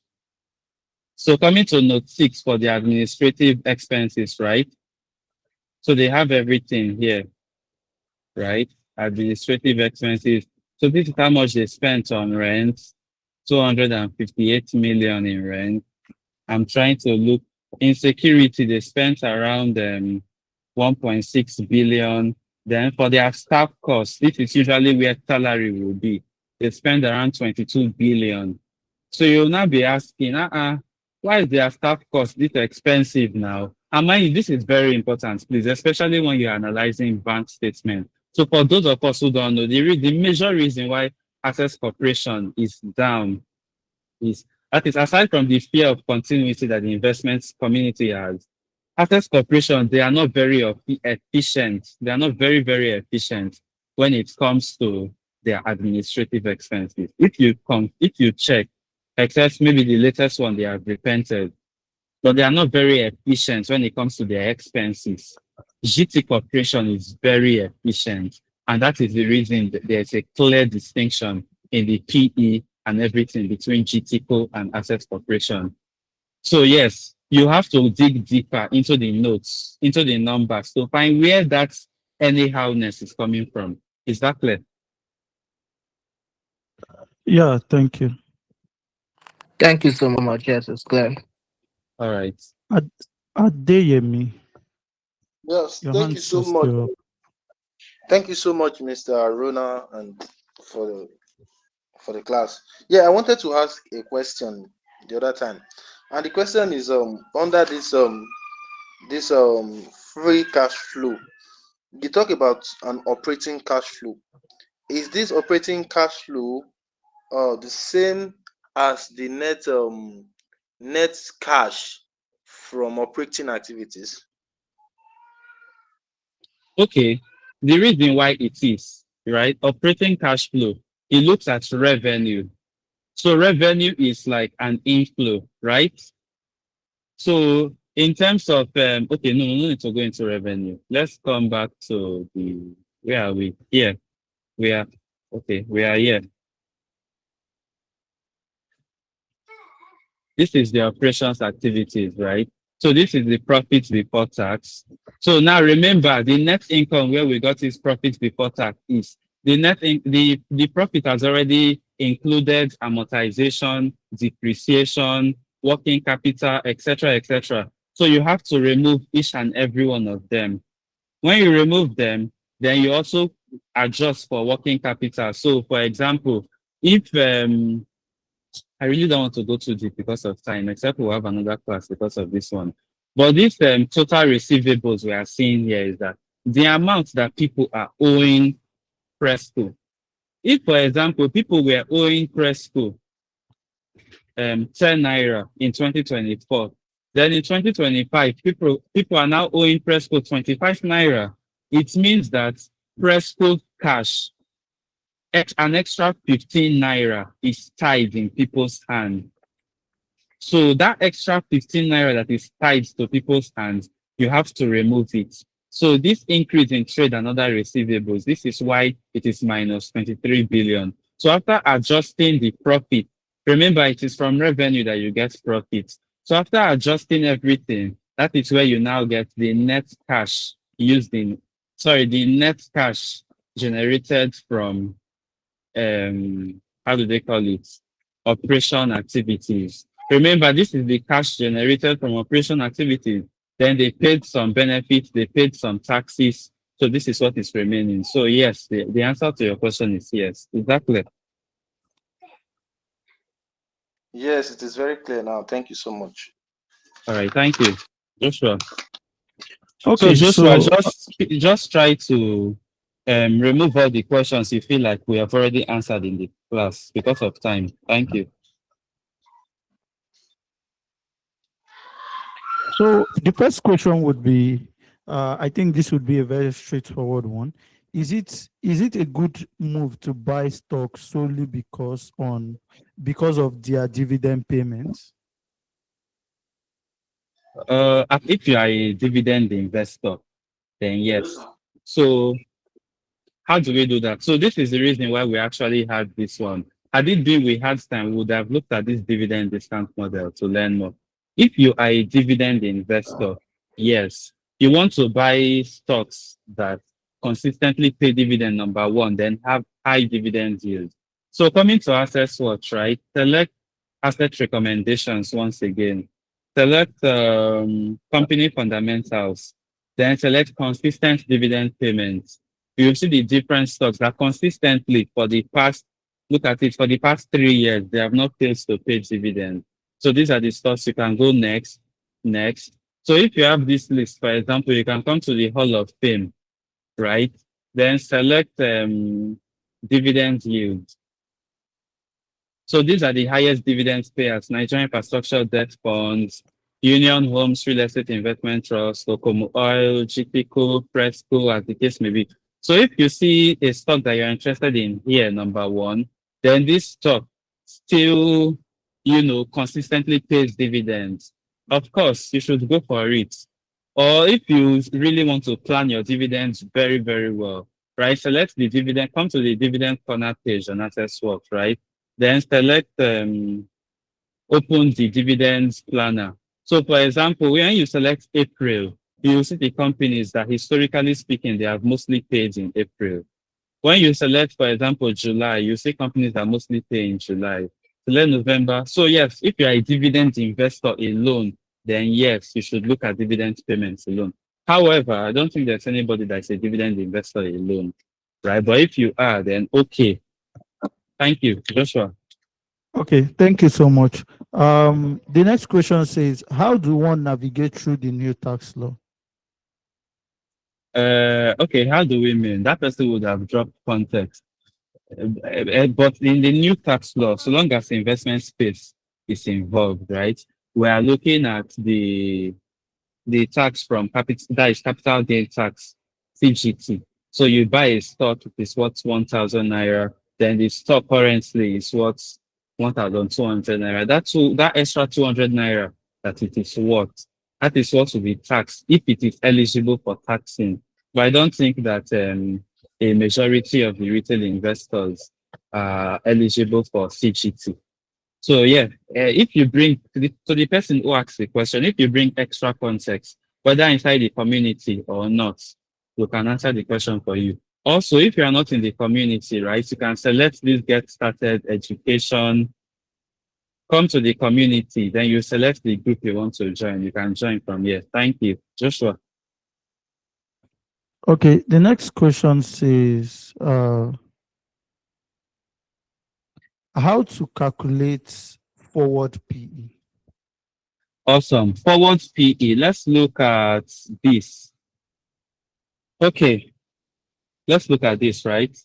So coming to note 6 for the administrative expenses, right? So they have everything here, right? Administrative expenses. So this is how much they spent on rent, 258 million in rent. I'm trying to look in security, they spent around 1.6 billion. Then for their staff costs, this is usually where salary will be. They spend around 22 billion. So you'll now be asking, why is their staff cost this expensive now? And mind you, this is very important, please, especially when you're analyzing bank statements. So for those of us who don't know, the major reason why Access Corporation is down is that is aside from the fear of continuity that the investment community has. Access Corporation, they are not very efficient. They are not very, very efficient when it comes to their administrative expenses. If you check, except maybe the latest one they have repented, but they are not very efficient when it comes to their expenses. GT Corporation is very efficient, and that is the reason that there's a clear distinction in the PE and everything between GTCO and Access Corporation. So yes, you have to dig deeper into the notes, into the numbers to find where that anyhowness is coming from. Is that clear? Yeah, thank you. Thank you so much. Yes, it's clear. All right. Adeyemi, Yes, your thank you hand's so much. still up. Thank you so much, Mr. Aruna, and for the class. Yeah, I wanted to ask a question the other time, and the question is under this free cash flow. You talk about an operating cash flow. Is this operating cash flow the same as the net cash from operating activities? Okay. The reason why it is, right? Operating cash flow, it looks at revenue. So revenue is like an inflow, right? So in terms of okay, no need to go into revenue. Let's come back to the where are we? Here. We are okay, we are here. This is the operations activities, right? So this is the profit before tax. So now remember the net income where we got this profit before tax is the profit has already included amortization, depreciation, working capital, etc., etc. So you have to remove each and every one of them. When you remove them, then you also adjust for working capital. So for example, if I really don't want to go too deep because of time, except we'll have another class because of this one. But this total receivables we are seeing here is that the amount that people are owing PRESCO. If, for example, people were owing PRESCO 10 naira in 2024, then in 2025, people are now owing PRESCO 25 naira. It means that PRESCO cash, an extra 15 naira is tied in people's hand. So that extra 15 naira that is tied to people's hands, you have to remove it. So this increase in trade and other receivables, this is why it is minus 23 billion. So after adjusting the profit, remember it is from revenue that you get profit. So after adjusting everything, that is where you now get the net cash the net cash generated from how do they call it? Operation activities. Remember, this is the cash generated from operation activities. Then they paid some benefits, they paid some taxes. So this is what is remaining. So yes, the answer to your question is yes. Is that clear? Yes, it is very clear now. Thank you so much. All right, thank you. Joshua. Okay, So Joshua, so just try to remove all the questions you feel like we have already answered in the class because of time. Thank you. so the first question would be, I think this would be a very straightforward one. Is it a good move to buy stocks solely because of their dividend payments? If you are a dividend investor, then yes. So how do we do that? So this is the reason why we actually had this one. Had it been we had time, we would have looked at this dividend discount model to learn more. If you are a dividend investor, yes, you want to buy stocks that consistently pay dividend number one, then have high dividend yield. So coming to Asset Watch, right? Select asset recommendations once again. Select company fundamentals, then select consistent dividend payments. You see the different stocks that consistently look at it, for the past 3 years, they have not failed to pay dividends. So these are the stocks you can go next. So if you have this list, for example, you can come to the Hall of Fame, right? Then select dividend yield. So these are the highest dividend payers: Nigerian Infrastructure Debt Funds, Union Homes Real Estate Investment Trust, Okomo Oil, GPCO, PRESCO, as the case may be. So if you see a stock that you're interested in here, number one, then this stock still, consistently pays dividends. Of course, you should go for it. Or if you really want to plan your dividends very, very well, right? Select the dividend, come to the dividend corner page on Asset Swap, right? Then select open the dividends planner. So for example, when you select April, you see the companies that historically speaking, they have mostly paid in April. When you select, for example, July, you see companies that mostly pay in July. Select November. So yes, if you are a dividend investor alone, then yes, you should look at dividend payments alone. However, I don't think there's anybody that's a dividend investor alone, right? But if you are, then okay. Thank you, Joshua. Okay, thank you so much. The next question says, how do one navigate through the new tax law? Okay, how do we mean? That person would have dropped context. But in the new tax law, so long as the investment space is involved, right? We are looking at the tax from capital, that is capital gain tax, CGT. So you buy a stock, it is worth 1,000 naira, then the stock currently is worth 1,200 naira. That extra 200 naira that it is worth. That is what will be taxed if it is eligible for taxing. But I don't think that a majority of the retail investors are eligible for CGT. So yeah, if you bring to the person who asks the question, if you bring extra context, whether inside the community or not, we can answer the question for you. Also, if you are not in the community, right, you can select this get started education, come to the community, then you select the group you want to join. You can join from here. Thank you. Joshua. Okay, the next question says how to calculate forward PE. Awesome. Forward PE. Let's look at this. Okay, let's look at this, right?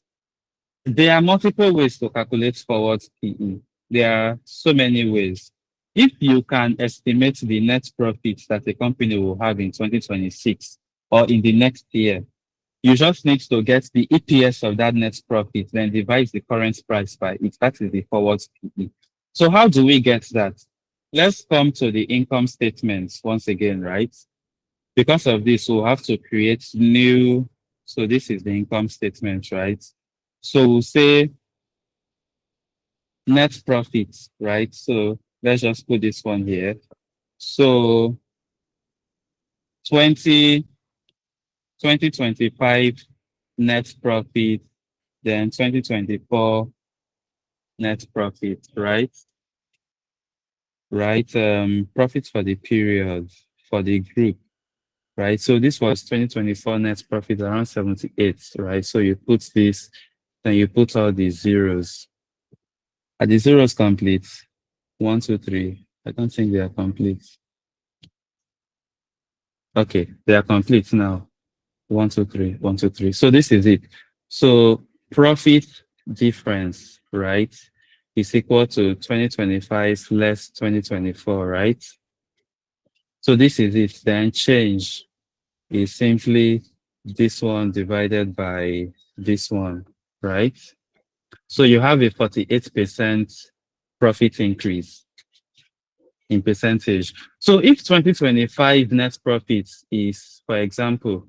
There are multiple ways to calculate forward PE. There are so many ways. If you can estimate the net profit that the company will have in 2026 or in the next year, you just need to get the EPS of that net profit, then divide the current price by it. That is the forward PE. So how do we get that? Let's come to the income statements once again, right? Because of this, we'll have to create new. So this is the income statement, right? So we'll say net profit, right? So let's just put this one here. So 2025 net profit, then 2024 net profit, right? Right. Profit for the period for the group, right? So this was 2024 net profit around 78, right? So you put this, then you put all the zeros. Are the zeros complete? 1, 2, 3. I don't think they are complete. Okay, they are complete now. 1, 2, 3, 1, 2, 3. So this is it. So profit difference, right, is equal to 2025 less 2024, right? So this is it. Then change is simply this one divided by this one, right? So you have a 48% profit increase in percentage. So if 2025 net profit is, for example,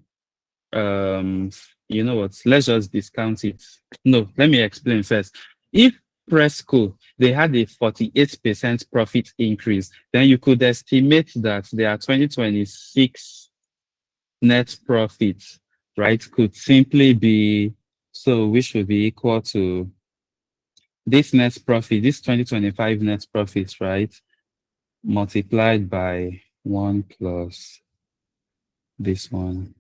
you know what, let's just discount it. No, let me explain first. If PRESCO, they had a 48% profit increase, then you could estimate that their 2026 net profit, right, could simply be, so which would be equal to this net profit, this 2025 net profit, right, multiplied by 1 plus this one.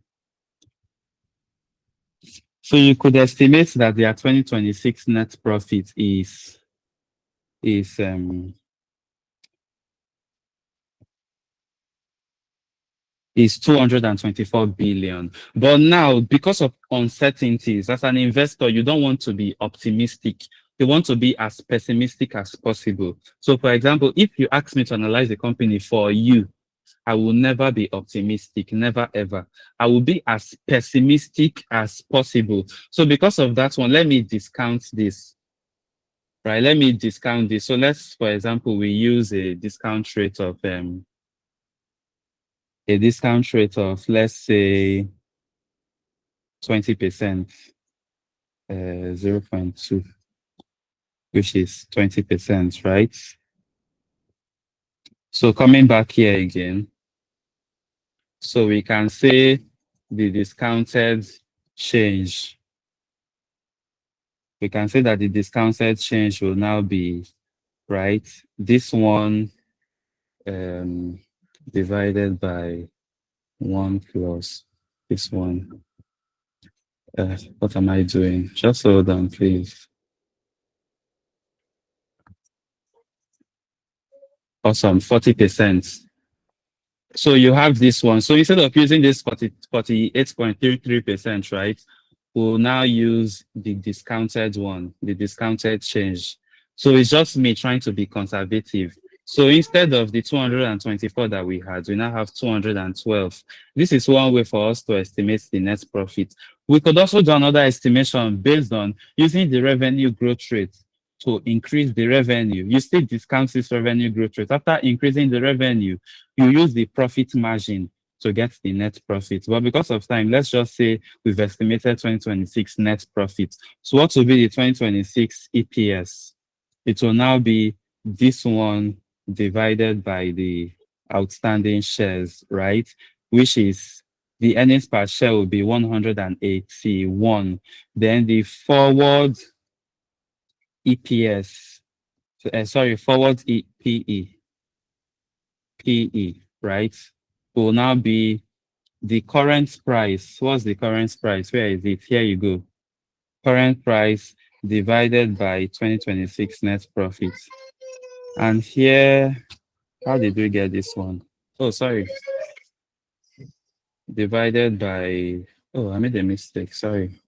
So you could estimate that their 2026 net profit is 224 billion. But now, because of uncertainties, as an investor, you don't want to be optimistic. You want to be as pessimistic as possible. So, for example, if you ask me to analyze the company for you, I will never be optimistic, never ever. I will be as pessimistic as possible. So because of that one, let me discount this, right? Let me discount this. So let's, for example, we use a discount rate of, let's say 20%, 0.2, which is 20%, right? So coming back here again, so we can say the discounted change. We can say that the discounted change will now be, right, this one divided by 1 plus this one. What am I doing? Just hold on, please. Awesome, 40%. So you have this one. So instead of using this 48.33%, right, we'll now use the discounted one, the discounted change. So it's just me trying to be conservative. So instead of the 224 that we had, we now have 212. This is one way for us to estimate the net profit. We could also do another estimation based on using the revenue growth rate. to increase the revenue, you still discount this revenue growth rate. After increasing the revenue, you use the profit margin to get the net profit. But because of time, let's just say we've estimated 2026 net profit. So what will be the 2026 EPS? It will now be this one divided by the outstanding shares, right? Which is the earnings per share will be 181. Then the forward EPS, forward PE, right? Will now be the current price. What's the current price? Where is it? Here you go. Current price divided by 2026 net profit. And here, how did we get this one? Oh, sorry. Divided by, oh, I made a mistake. Sorry.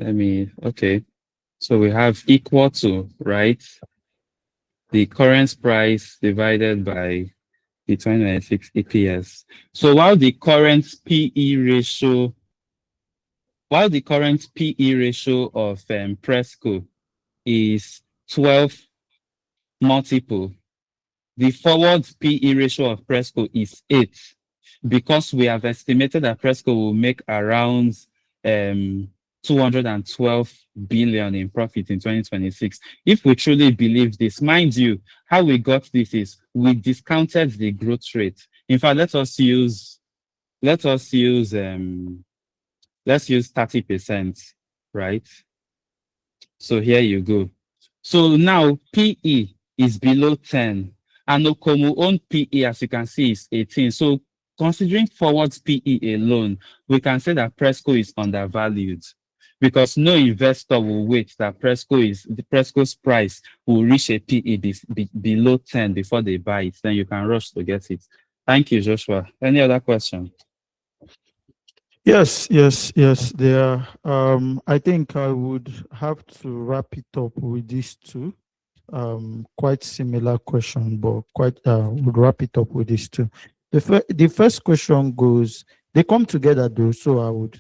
Okay. So we have equal to, right? The current price divided by the 2026 EPS. So while the current PE ratio of PRESCO is 12 multiple, the forward PE ratio of PRESCO is 8, because we have estimated that PRESCO will make around 212 billion in profit in 2026. If we truly believe this, mind you, how we got this is we discounted the growth rate. In fact, let's use 30%, right? So here you go. So now PE is below 10, and Okomu own PE, as you can see, is 18. So considering forward PE alone, we can say that PRESCO is undervalued, because no investor will wait that PRESCO's price will reach a PE below 10 before they buy it. Then you can rush to get it. Thank you, Joshua. Any other question? Yes. There. I think I would have to wrap it up with these two. Quite similar question, but would wrap it up with these two. The first question goes, they come together though. So I would,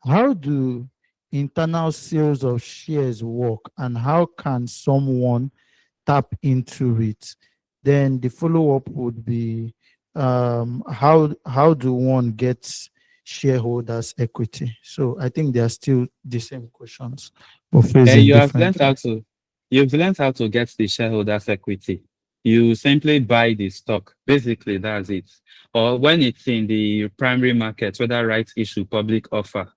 how do internal sales of shares work, and how can someone tap into it? Then the follow-up would be, how do one get shareholders equity? So I think they are still the same questions, but phrasing You've different. learned how to get the shareholders equity. You simply buy the stock. Basically, that's it. Or when it's in the primary market, whether rights issue, public offer,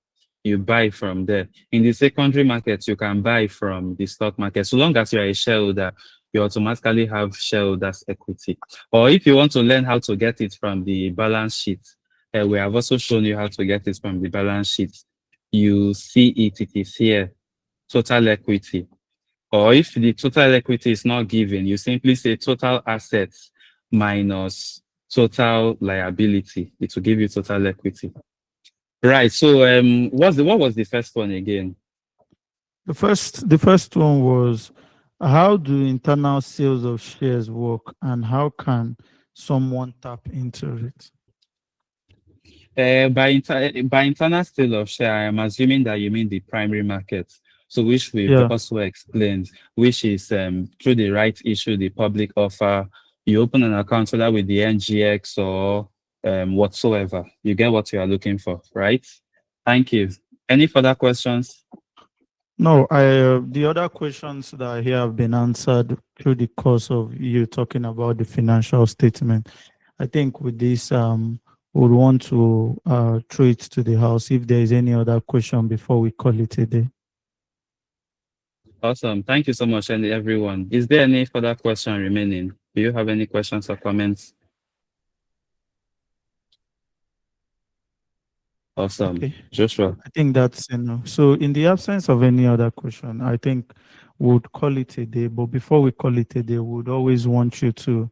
you buy from there. In the secondary market, you can buy from the stock market. So long as you're a shareholder, you automatically have shareholders equity. Or if you want to learn how to get it from the balance sheet, we have also shown you how to get it from the balance sheet. You see it is here, total equity. Or if the total equity is not given, you simply say total assets minus total liability. It will give you total equity. Right. So what was the first one again? The first one was, how do internal sales of shares work, and how can someone tap into it? By internal sale of share, I am assuming that you mean the primary market. So which we've also explained, which is through the right issue, the public offer. You open an account whether with the NGX or whatsoever. You get what you are looking for, right? Thank you. Any further questions? No, the other questions that I hear have been answered through the course of you talking about the financial statement. I think with this, would want to throw it to the house if there is any other question before we call it a day. Awesome. Thank you so much, and everyone. Is there any further question remaining? Do you have any questions or comments? Awesome. Okay. Joshua. I think that's enough. So in the absence of any other question, I think we'd call it a day. But before we call it a day, we'd always want you to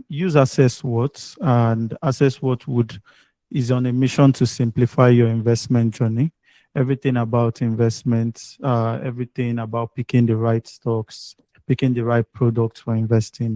use Assess What, and Assess What is on a mission to simplify your investment journey. Everything about investments, everything about picking the right stocks, picking the right products for investing.